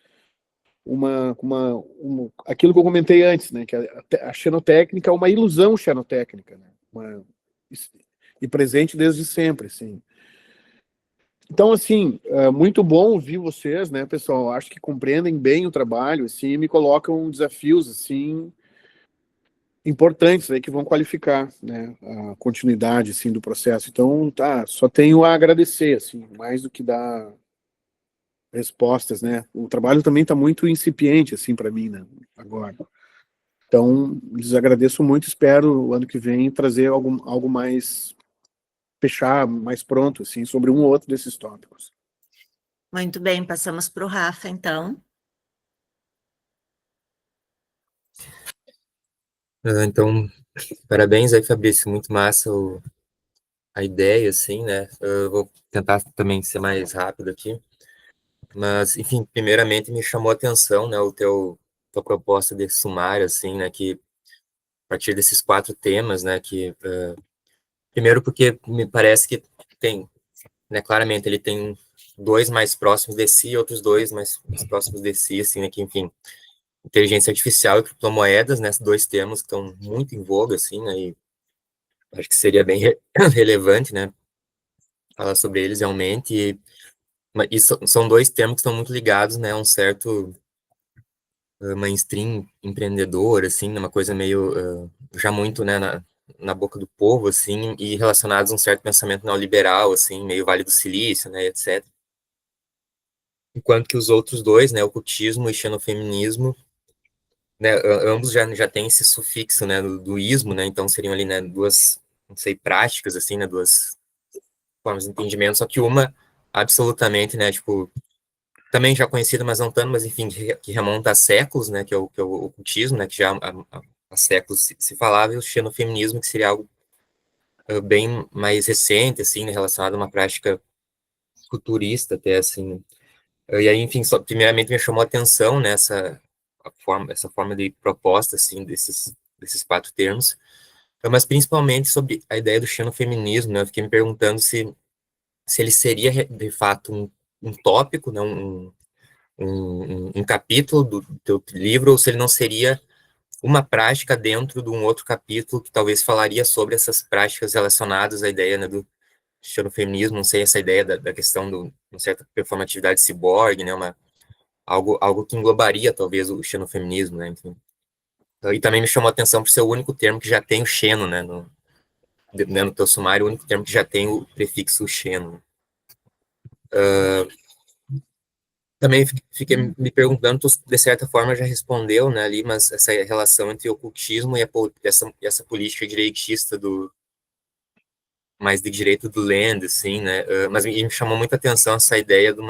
aquilo que eu comentei antes, né, que a xenotécnica é uma ilusão xenotécnica, né, e presente desde sempre, assim. Então, assim, é muito bom ouvir vocês, né, pessoal, acho que compreendem bem o trabalho, assim, e me colocam desafios, assim, importantes aí que vão qualificar, né, a continuidade, assim, do processo. Então, tá, só tenho a agradecer, assim, mais do que dar respostas, né. O trabalho também está muito incipiente, assim, para mim, né, agora. Então, lhes agradeço muito, espero o ano que vem trazer algo mais, fechar mais pronto, assim, sobre um ou outro desses tópicos. Muito bem, passamos para o Rafa, então. Então, parabéns aí, Fabrício, muito massa a ideia, assim, né? Eu vou tentar também ser mais rápido aqui, mas, enfim, primeiramente me chamou a atenção, né, tua proposta de sumário, assim, né, que a partir desses 4 temas, né, primeiro porque me parece que tem, né, claramente ele tem 2 mais próximos de si, outros 2 mais próximos de si, assim, né, que, enfim, inteligência artificial e criptomoedas, né, 2 temas que estão muito em voga, assim, né, e acho que seria bem relevante, né, falar sobre eles realmente, e são dois termos que estão muito ligados, né, a um certo mainstream empreendedor, assim, uma coisa meio, já muito, né, na boca do povo, assim, e relacionados a um certo pensamento neoliberal, assim, meio Vale do Silício, né, etc. Enquanto que os outros dois, né, ocultismo e xenofeminismo, né, ambos já têm esse sufixo, né, do ismo, né, então seriam ali, né, duas, não sei, práticas, assim, né, duas formas de entendimento, só que uma absolutamente, né, tipo, também já conhecida, mas não tanto, mas enfim, que remonta a séculos, né, que é o ocultismo, né, que já há séculos se falava, e o xenofeminismo, que seria algo bem mais recente, assim, né, relacionado a uma prática futurista, até, assim. E aí, enfim, primeiramente me chamou a atenção, né, essa forma de proposta, assim, desses quatro termos, mas principalmente sobre a ideia do xenofeminismo, né, eu fiquei me perguntando se ele seria, de fato, um tópico, né, um capítulo do teu livro, ou se ele não seria uma prática dentro de um outro capítulo que talvez falaria sobre essas práticas relacionadas à ideia, né, do xenofeminismo, não sei, essa ideia da questão de uma certa performatividade ciborgue, né, algo que englobaria talvez o xenofeminismo, né, enfim. E também me chamou a atenção por ser o único termo que já tem o xeno, né, no teu sumário, o único termo que já tem o prefixo xeno. Também fiquei me perguntando, tu, de certa forma já respondeu, né, ali, mas essa relação entre o ocultismo e essa política direitista mais de direito do Land, assim, né, mas me chamou muita atenção essa ideia do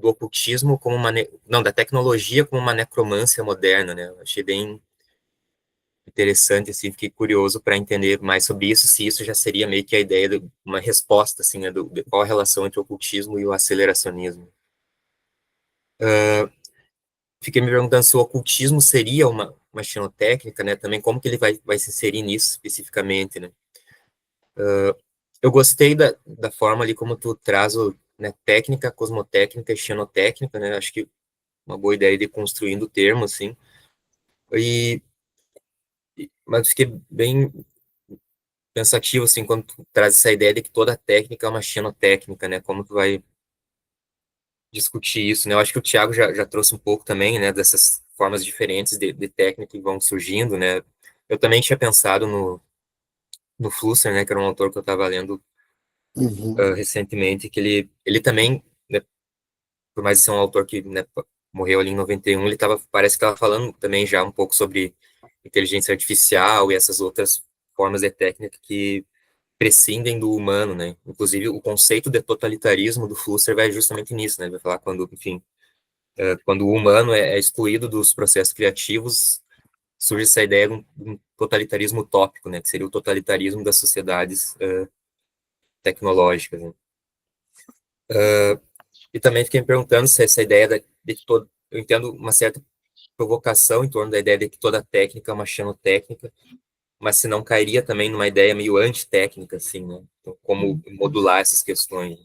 ocultismo como não, da tecnologia como uma necromância moderna, né, eu achei bem interessante, assim, fiquei curioso para entender mais sobre isso, se isso já seria meio que a ideia de uma resposta, assim, né, de qual a relação entre o ocultismo e o aceleracionismo. Fiquei me perguntando se o ocultismo seria uma xenotécnica, né, também como que ele vai se inserir nisso especificamente, né. Eu gostei da forma ali como tu traz né, técnica, cosmotécnica e xenotécnica, né, acho que uma boa ideia de construindo o termo, assim, e, mas fiquei bem pensativo, assim, quando tu traz essa ideia de que toda técnica é uma xenotécnica, né, como tu vai discutir isso, né, eu acho que o Thiago já trouxe um pouco também, né, dessas formas diferentes de técnica que vão surgindo, né, eu também tinha pensado no Flusser, né, que era um autor que eu estava lendo recentemente, que ele também, né, por mais de ser um autor que, né, morreu ali em 91, parece que estava falando também já um pouco sobre inteligência artificial e essas outras formas de técnica que prescindem do humano, né? Inclusive, o conceito de totalitarismo do Flusser vai justamente nisso, né? Vai falar quando, enfim, quando o humano é excluído dos processos criativos, surge essa ideia de um totalitarismo utópico, né? Que seria o totalitarismo das sociedades tecnológicas, né? E também fiquei me perguntando se essa ideia de que todo, eu entendo uma certa provocação em torno da ideia de que toda técnica é uma xenotécnica, mas se não cairia também numa ideia meio antitécnica, assim, né? Então, como modular essas questões.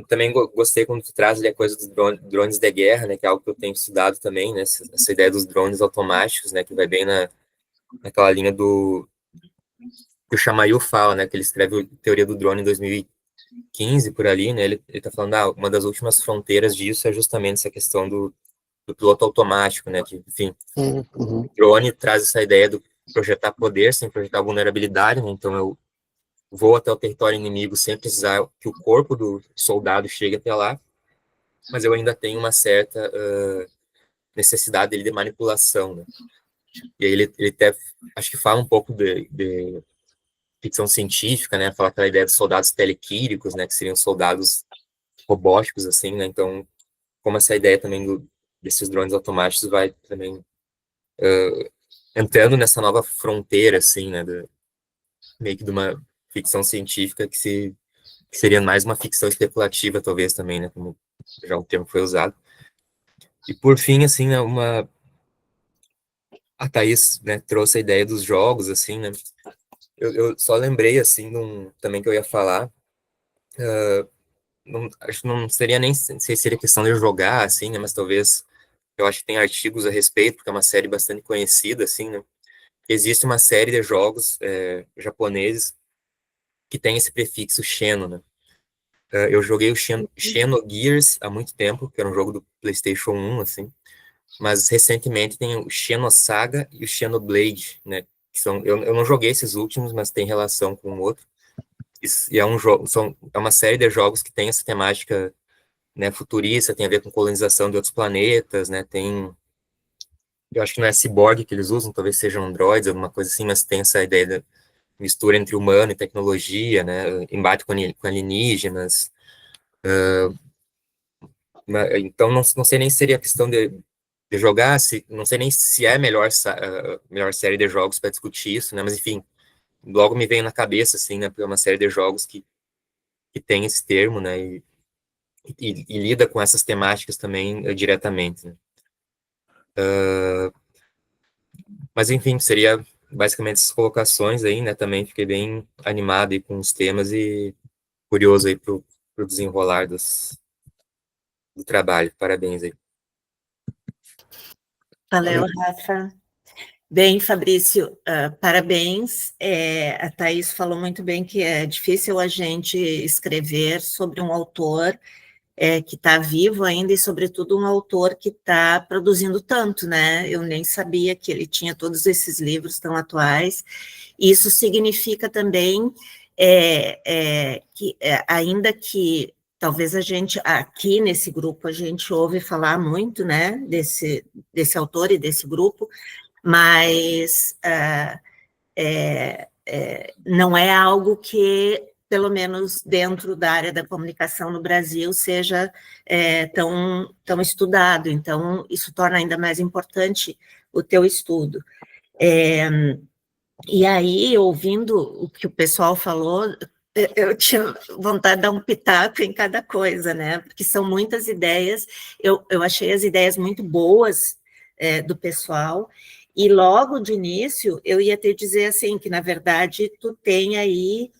Também gostei quando tu traz ali a coisa dos drones de guerra, né? Que é algo que eu tenho estudado também, né? Essa ideia dos drones automáticos, né? Que vai bem naquela linha que o Chamail fala, né? Que ele escreve a Teoria do Drone em 2015, por ali, né? Ele tá falando, uma das últimas fronteiras disso é justamente essa questão do piloto automático, né? Que, enfim, o drone traz essa ideia do projetar poder sem projetar vulnerabilidade, né? Então eu vou até o território inimigo sem precisar que o corpo do soldado chegue até lá, mas eu ainda tenho uma certa necessidade dele de manipulação, né? E aí ele até, acho que fala um pouco de ficção científica, né? Fala aquela ideia dos soldados telequíricos, né? Que seriam soldados robóticos, assim, né? Então, como essa ideia também desses drones automáticos vai também entrando nessa nova fronteira, assim, né? Meio que de uma ficção científica que seria mais uma ficção especulativa, talvez, também, né? Como já o termo foi usado. E, por fim, assim, né, a Thaís, né, trouxe a ideia dos jogos, assim, né? Eu só lembrei, assim, também que eu ia falar, acho que não seria nem sei se seria questão de eu jogar, assim, né, mas talvez eu acho que tem artigos a respeito, porque é uma série bastante conhecida, assim, né? Existe uma série de jogos japoneses que tem esse prefixo Xeno, né? Eu joguei o Xenogears há muito tempo, que era um jogo do PlayStation 1, assim, mas recentemente tem o Xenosaga e o Xenoblade, né? Que são, eu não joguei esses últimos, mas tem relação com o outro. E é um jogo, é uma série de jogos que tem essa temática, né, futurista, tem a ver com colonização de outros planetas, né? Tem, eu acho que não é ciborgue que eles usam, talvez sejam androides, alguma coisa assim, mas tem essa ideia da mistura entre humano e tecnologia, né? Embate com alienígenas. Então, não sei nem se seria questão de jogar, não sei nem se é a melhor série de jogos para discutir isso, né? Mas, enfim, logo me veio na cabeça, assim, né? Porque é uma série de jogos que tem esse termo, né? E lida com essas temáticas também diretamente, né? Mas, enfim, seria basicamente essas colocações aí, né? Também fiquei bem animado aí com os temas e curioso aí pro desenrolar do trabalho. Parabéns aí. Valeu, Rafa. Bem, Fabrício, parabéns. A Thaís falou muito bem que é difícil a gente escrever sobre um autor que está vivo ainda e, sobretudo, um autor que está produzindo tanto, né? Eu nem sabia que ele tinha todos esses livros tão atuais. Isso significa também que, ainda que talvez a gente, aqui nesse grupo, a gente ouve falar muito, né, desse autor e desse grupo, mas não é algo que, pelo menos dentro da área da comunicação no Brasil, seja tão estudado. Então, isso torna ainda mais importante o teu estudo. E aí, ouvindo o que o pessoal falou, eu tinha vontade de dar um pitaco em cada coisa, né? Porque são muitas ideias. Eu achei as ideias muito boas do pessoal. E logo de início, eu ia te dizer assim, que na verdade tu tem aí,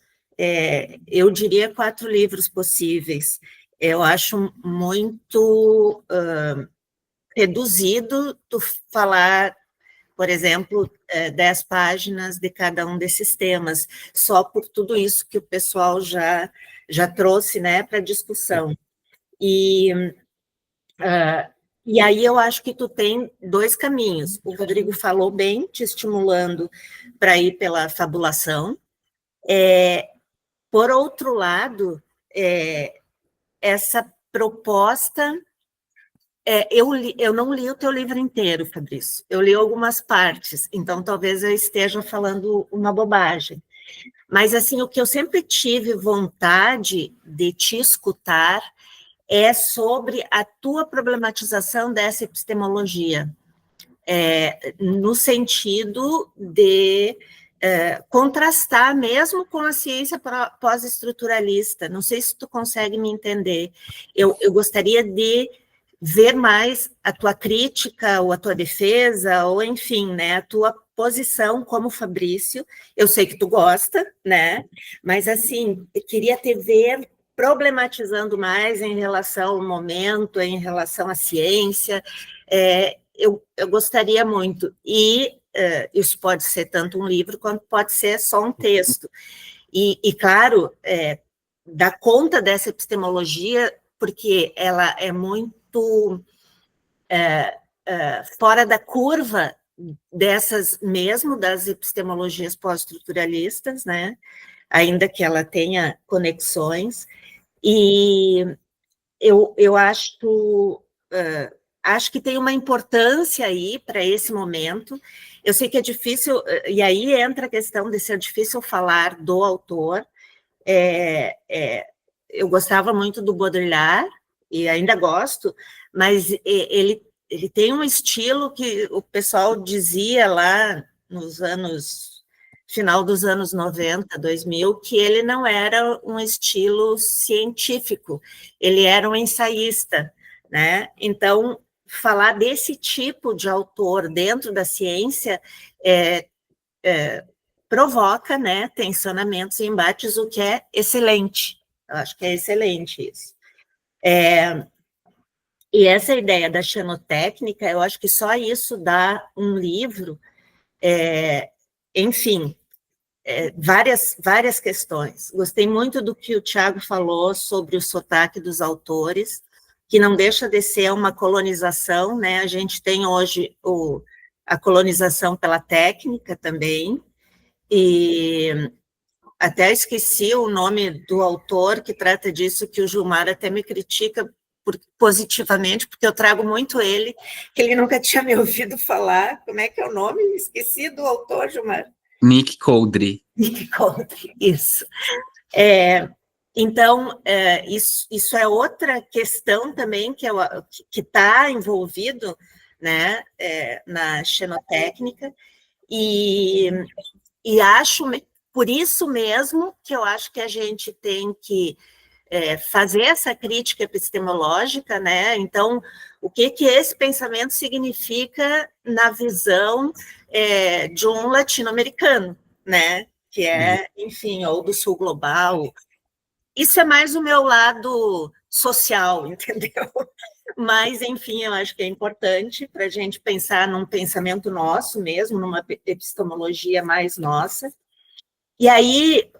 eu diria, 4 livros possíveis. Eu acho muito reduzido tu falar, por exemplo, 10 páginas de cada um desses temas, só por tudo isso que o pessoal já trouxe, né, para discussão. E aí eu acho que tu tem 2 caminhos. O Rodrigo falou bem, te estimulando para ir pela fabulação. Por outro lado, essa proposta... eu não li o teu livro inteiro, Fabrício. Eu li algumas partes, então talvez eu esteja falando uma bobagem. Mas, assim, o que eu sempre tive vontade de te escutar é sobre a tua problematização dessa epistemologia, no sentido de contrastar mesmo com a ciência pós-estruturalista. Não sei se tu consegue me entender. Eu gostaria de ver mais a tua crítica ou a tua defesa, ou enfim, né, a tua posição como Fabrício. Eu sei que tu gosta, né, mas assim, eu queria te ver problematizando mais em relação ao momento, em relação à ciência. Eu gostaria muito, e isso pode ser tanto um livro, quanto pode ser só um texto. E claro, dar conta dessa epistemologia, porque ela é muito fora da curva dessas, mesmo das epistemologias pós-estruturalistas, né? Ainda que ela tenha conexões, e eu acho que tem uma importância aí para esse momento. Eu sei que é difícil, e aí entra a questão de ser difícil falar do autor. Eu gostava muito do Baudrillard, e ainda gosto, mas ele tem um estilo que o pessoal dizia lá nos anos, final dos anos 90, 2000, que ele não era um estilo científico, ele era um ensaísta, né? Então, falar desse tipo de autor dentro da ciência provoca, né, tensionamentos e embates, o que é excelente. Eu acho que é excelente isso. E essa ideia da xenotécnica, eu acho que só isso dá um livro, enfim, várias questões. Gostei muito do que o Tiago falou sobre o sotaque dos autores, que não deixa de ser uma colonização, né? A gente tem hoje a colonização pela técnica também, e até esqueci o nome do autor que trata disso, que o Gilmar até me critica positivamente, porque eu trago muito ele, que ele nunca tinha me ouvido falar. Como é que é o nome? Esqueci do autor, Gilmar. Nick Coldry. Nick Coldry, isso. Então, isso é outra questão também que está envolvido, né, na xenotécnica, e acho, por isso mesmo, que eu acho que a gente tem que fazer essa crítica epistemológica, né? Então, o que esse pensamento significa na visão de um latino-americano, né? Que é, enfim, ou do sul global. Isso é mais o meu lado social, entendeu? Mas, enfim, eu acho que é importante para a gente pensar num pensamento nosso mesmo, numa epistemologia mais nossa. E aí,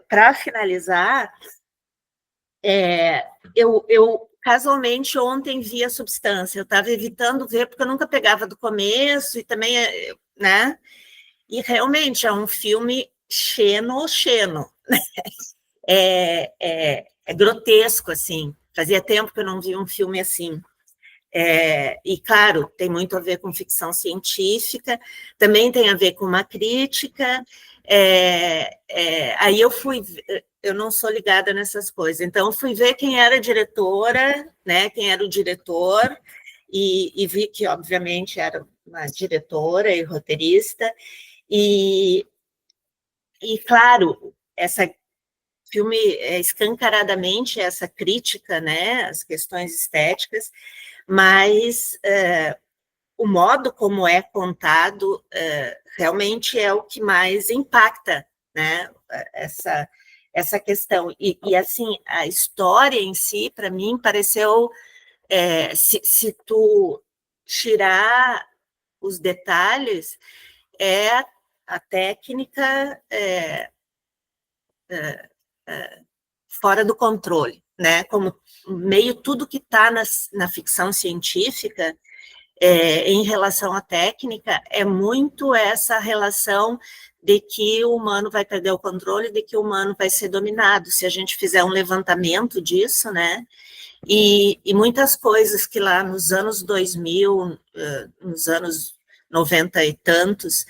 para finalizar, eu casualmente ontem vi a Substância, eu estava evitando ver, porque eu nunca pegava do começo, e também, né? E realmente é um filme xeno, né? É grotesco, assim. Fazia tempo que eu não vi um filme assim. E, claro, tem muito a ver com ficção científica, também tem a ver com uma crítica. Aí eu não sou ligada nessas coisas, então eu fui ver quem era a diretora, né, quem era o diretor, e vi que, obviamente, era uma diretora e roteirista, e claro, essa filme escancaradamente essa crítica, né, às questões estéticas, mas o modo como é contado realmente é o que mais impacta, né, essa questão. E assim, a história em si, para mim, pareceu, se tu tirar os detalhes, a técnica fora do controle, né? Como meio tudo que está na ficção científica em relação à técnica é muito essa relação de que o humano vai perder o controle, de que o humano vai ser dominado. Se a gente fizer um levantamento disso, né? E muitas coisas que lá nos anos 2000, nos anos 90 e tantos,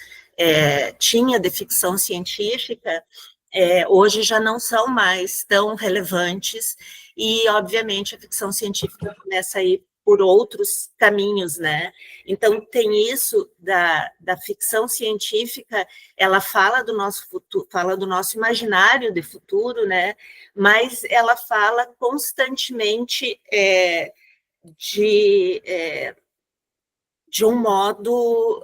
tinha de ficção científica, hoje já não são mais tão relevantes, e, obviamente, a ficção científica começa a ir por outros caminhos, né? Então, tem isso da ficção científica, ela fala do nosso futuro, fala do nosso imaginário de futuro, né? Mas ela fala constantemente de um modo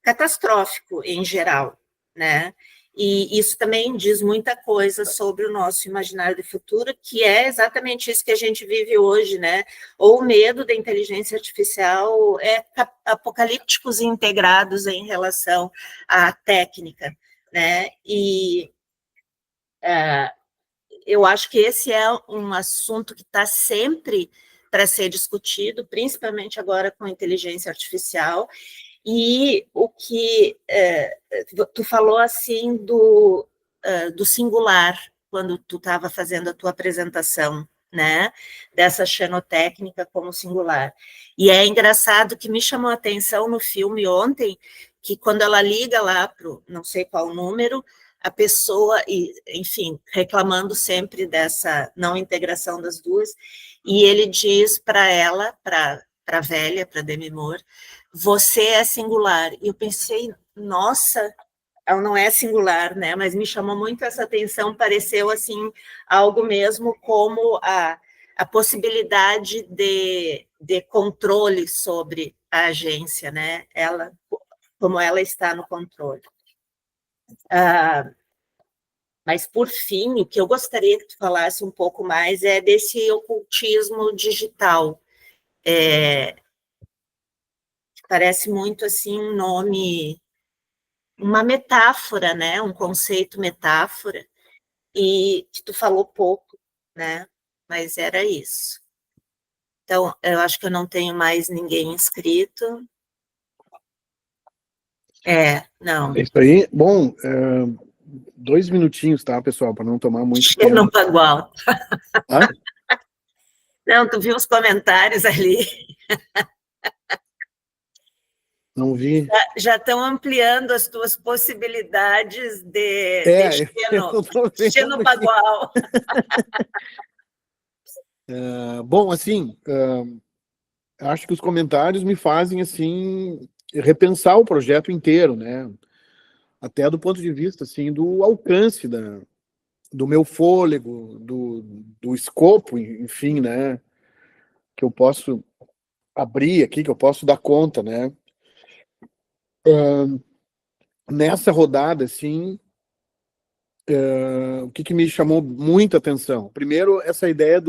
catastrófico, em geral, né? E isso também diz muita coisa sobre o nosso imaginário de futuro, que é exatamente isso que a gente vive hoje, né? Ou o medo da inteligência artificial, apocalípticos e integrados em relação à técnica, né? E eu acho que esse é um assunto que está sempre para ser discutido, principalmente agora com a inteligência artificial. E o que tu falou assim do singular, quando tu estava fazendo a tua apresentação, né, dessa xenotécnica como singular. E é engraçado que me chamou a atenção no filme ontem, que quando ela liga lá para não sei qual número, a pessoa, enfim, reclamando sempre dessa não integração das duas, e ele diz para ela, para a velha, para Demi Moore, você é singular. E eu pensei, nossa, ela não é singular, né? Mas me chamou muito essa atenção, pareceu assim, algo mesmo como a possibilidade de controle sobre a agência, né? Como ela está no controle. Mas, por fim, o que eu gostaria que tu falasse um pouco mais é desse ocultismo digital. Parece muito, assim, um nome, uma metáfora, né? Um conceito metáfora, e que tu falou pouco, né? Mas era isso. Então, eu acho que eu não tenho mais ninguém inscrito. Não. É isso aí. Bom, 2 minutinhos, tá, pessoal, para não tomar muito tempo. Xeno Bagual. Hã? Não, tu viu os comentários ali? Não vi. Já estão ampliando as tuas possibilidades de eu tô vendo Xeno aqui. Bagual. Bom, assim, acho que os comentários me fazem, assim, repensar o projeto inteiro, né? Até do ponto de vista, assim, do alcance do meu fôlego, do escopo, enfim, né? Que eu posso abrir aqui, que eu posso dar conta, né? Nessa rodada, assim, o que me chamou muita atenção? Primeiro, essa ideia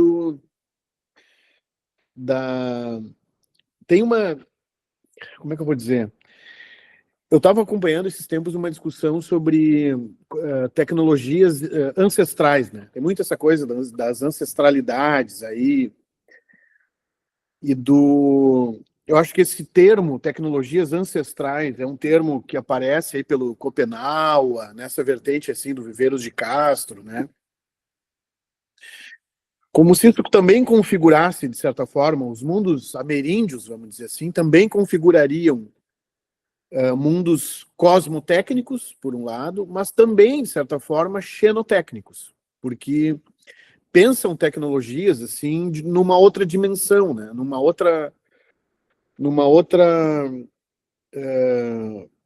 tem uma, como é que eu vou dizer? Eu estava acompanhando esses tempos uma discussão sobre tecnologias ancestrais, né? Tem muito essa coisa das ancestralidades aí, eu acho que esse termo, tecnologias ancestrais, é um termo que aparece aí pelo Schopenhauer, nessa vertente assim do Viveiros de Castro, né? Como se isso também configurasse, de certa forma, os mundos ameríndios, vamos dizer assim, também configurariam mundos cosmotécnicos, por um lado, mas também, de certa forma, xenotécnicos, porque pensam tecnologias assim numa outra dimensão, né? Numa outra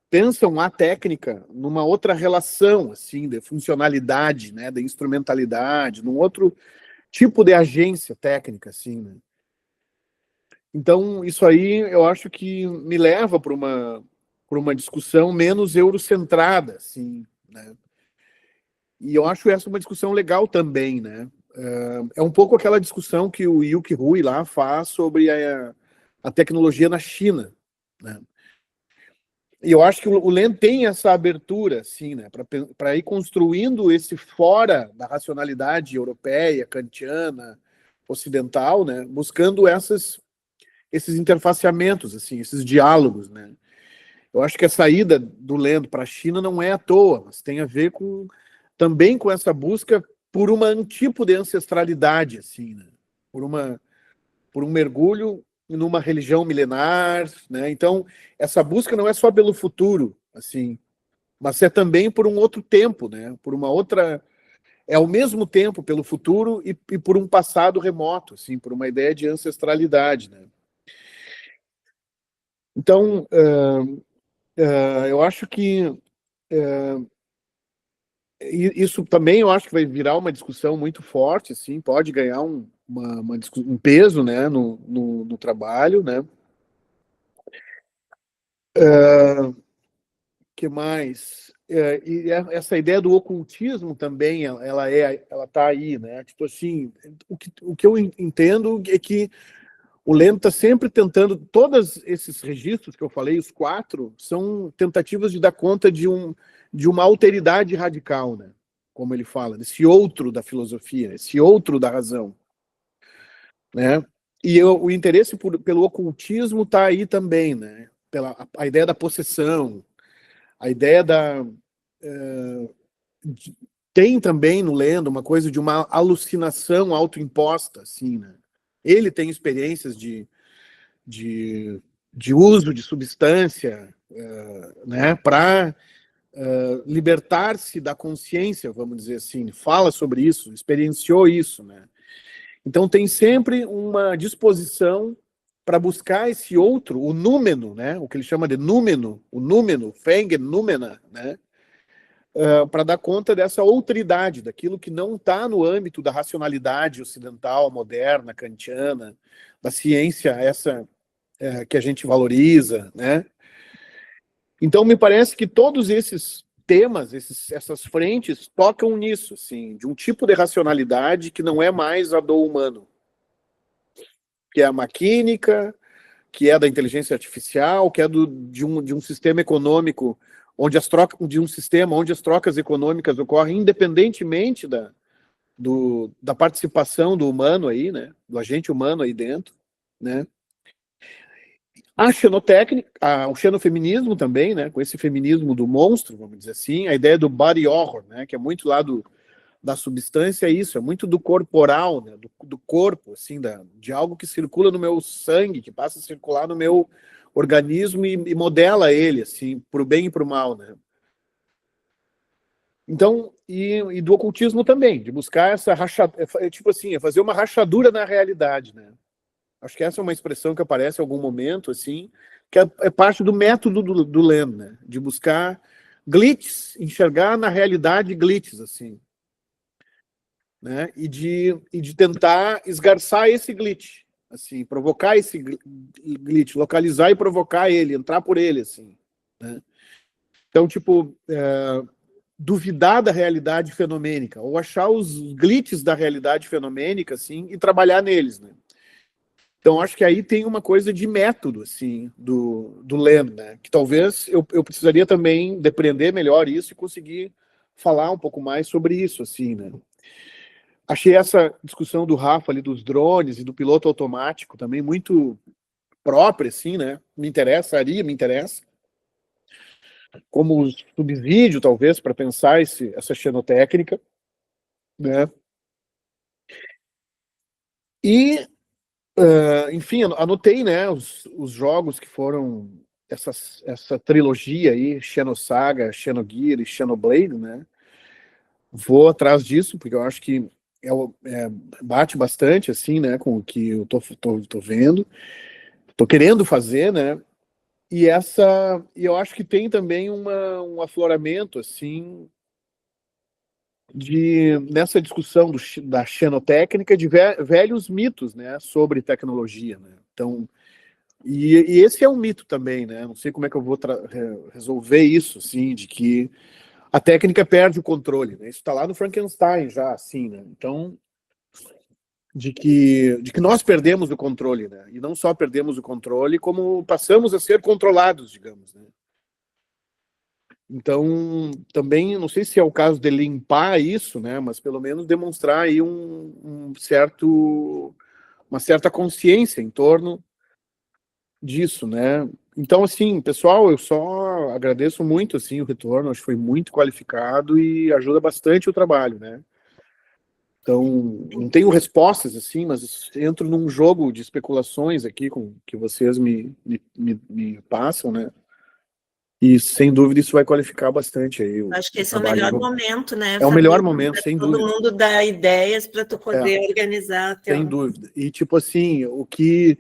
pensam a técnica numa outra relação assim de funcionalidade, né? De instrumentalidade, num outro tipo de agência técnica, assim, né? Então, isso aí eu acho que me leva para uma discussão menos eurocentrada, assim, né? E eu acho essa uma discussão legal também, né? É um pouco aquela discussão que o Yuki Hui lá faz sobre a tecnologia na China, né? E eu acho que o Len tem essa abertura, assim, né? Para ir construindo esse fora da racionalidade europeia, kantiana, ocidental, né? Buscando esses interfaceamentos, assim, esses diálogos, né? Eu acho que a saída do Lendo para a China não é à toa, mas tem a ver também com essa busca por um tipo de ancestralidade, assim, né? Por um mergulho numa religião milenar, né? Então, essa busca não é só pelo futuro, assim, mas é também por um outro tempo, né? Por uma outra, é ao mesmo tempo pelo futuro e por um passado remoto, assim, por uma ideia de ancestralidade, né? Então, eu acho que isso também eu acho que vai virar uma discussão muito forte, assim, pode ganhar um peso, né, no trabalho, né. Que mais? E essa ideia do ocultismo também, ela tá aí, né? Tipo assim, o que eu entendo é que o Lendo está sempre tentando, todos esses registros que eu falei, os 4, são tentativas de dar conta de uma alteridade radical, né? Como ele fala, desse outro da filosofia, esse outro da razão, né? E o interesse pelo ocultismo está aí também, né? A ideia da possessão, a ideia tem também no Lendo uma coisa de uma alucinação autoimposta, assim, né? Ele tem experiências de uso de substância, né, para libertar-se da consciência, vamos dizer assim, fala sobre isso, experienciou isso, né? Então tem sempre uma disposição para buscar esse outro, o númeno, né, o que ele chama de númeno, o númeno, Feng, númena, né, para dar conta dessa outridade, daquilo que não está no âmbito da racionalidade ocidental, moderna, kantiana, da ciência essa que a gente valoriza, né? Então me parece que todos esses temas, essas frentes tocam nisso, assim, de um tipo de racionalidade que não é mais a do humano, que é a maquínica, que é da inteligência artificial, que é de um sistema econômico onde as trocas econômicas ocorrem independentemente da participação do humano aí, né, do agente humano aí dentro, né. A xenotécnica, o xenofeminismo também, né, com esse feminismo do monstro, vamos dizer assim, a ideia do body horror, né, que é muito lá da substância, é isso, é muito do corporal, né, do corpo, assim, de algo que circula no meu sangue, que passa a circular no meu organismo e modela ele, assim, para o bem e para o mal, né. Então, e do ocultismo também, de buscar essa tipo assim, fazer uma rachadura na realidade, né. Acho que essa é uma expressão que aparece em algum momento, assim, que é parte do método do Len, né? De buscar glitches, enxergar na realidade glitches, assim, né? E de tentar esgarçar esse glitch, assim, provocar esse glitch, localizar e provocar ele, entrar por ele, assim, né? Então, tipo, duvidar da realidade fenomênica, ou achar os glitches da realidade fenomênica, assim, e trabalhar neles, né? Então, acho que aí tem uma coisa de método, assim, do Len, né? Que talvez eu precisaria também depreender melhor isso e conseguir falar um pouco mais sobre isso, assim, né? Achei essa discussão do Rafa ali dos drones e do piloto automático também muito própria, assim, né? Me interessa. Como subsídio, talvez, para pensar essa xenotécnica, né? E enfim, anotei, né, os jogos que foram essa trilogia aí, Xenosaga, Xenogear e Xenoblade, né? Vou atrás disso, porque eu acho que bate bastante, assim, né, com o que eu tô vendo, tô querendo fazer, né? E eu acho que tem também um afloramento, assim, nessa discussão da xenotécnica de velhos mitos, né, sobre tecnologia, né? Então, e esse é um mito também, né? Não sei como é que eu vou resolver isso, assim, de que a técnica perde o controle, né? Isso está lá no Frankenstein já, assim, né? Então, de que nós perdemos o controle, né? E não só perdemos o controle, como passamos a ser controlados, digamos, né? Então, também, não sei se é o caso de limpar isso, né? Mas pelo menos demonstrar aí uma certa consciência em torno disso, né? Então, assim, pessoal, eu só agradeço muito, assim, o retorno, acho que foi muito qualificado e ajuda bastante o trabalho, né? Então, não tenho respostas, assim, mas entro num jogo de especulações aqui que vocês me passam, né? E, sem dúvida, isso vai qualificar bastante aí Acho que esse é o melhor trabalho. momento, né, É o melhor Fabrício? momento, sem Todo dúvida. mundo dá ideias para tu poder organizar Sem dúvida. E, tipo assim, o que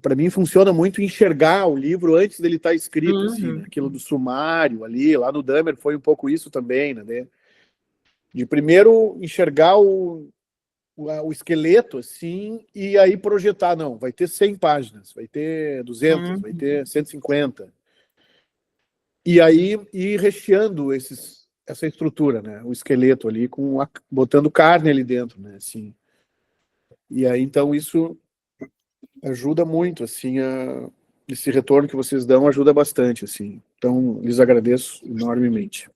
para mim funciona muito enxergar o livro antes dele estar escrito, assim, né? Aquilo do sumário ali, lá no Dahmer foi um pouco isso também, né? De primeiro enxergar o esqueleto, assim, e aí projetar, não, vai ter 100 páginas, vai ter 200, vai ter 150. E aí ir recheando essa estrutura, né? O esqueleto ali, botando carne ali dentro, né? Assim. E aí, então, isso ajuda muito, assim, esse retorno que vocês dão ajuda bastante, assim. Então, lhes agradeço enormemente.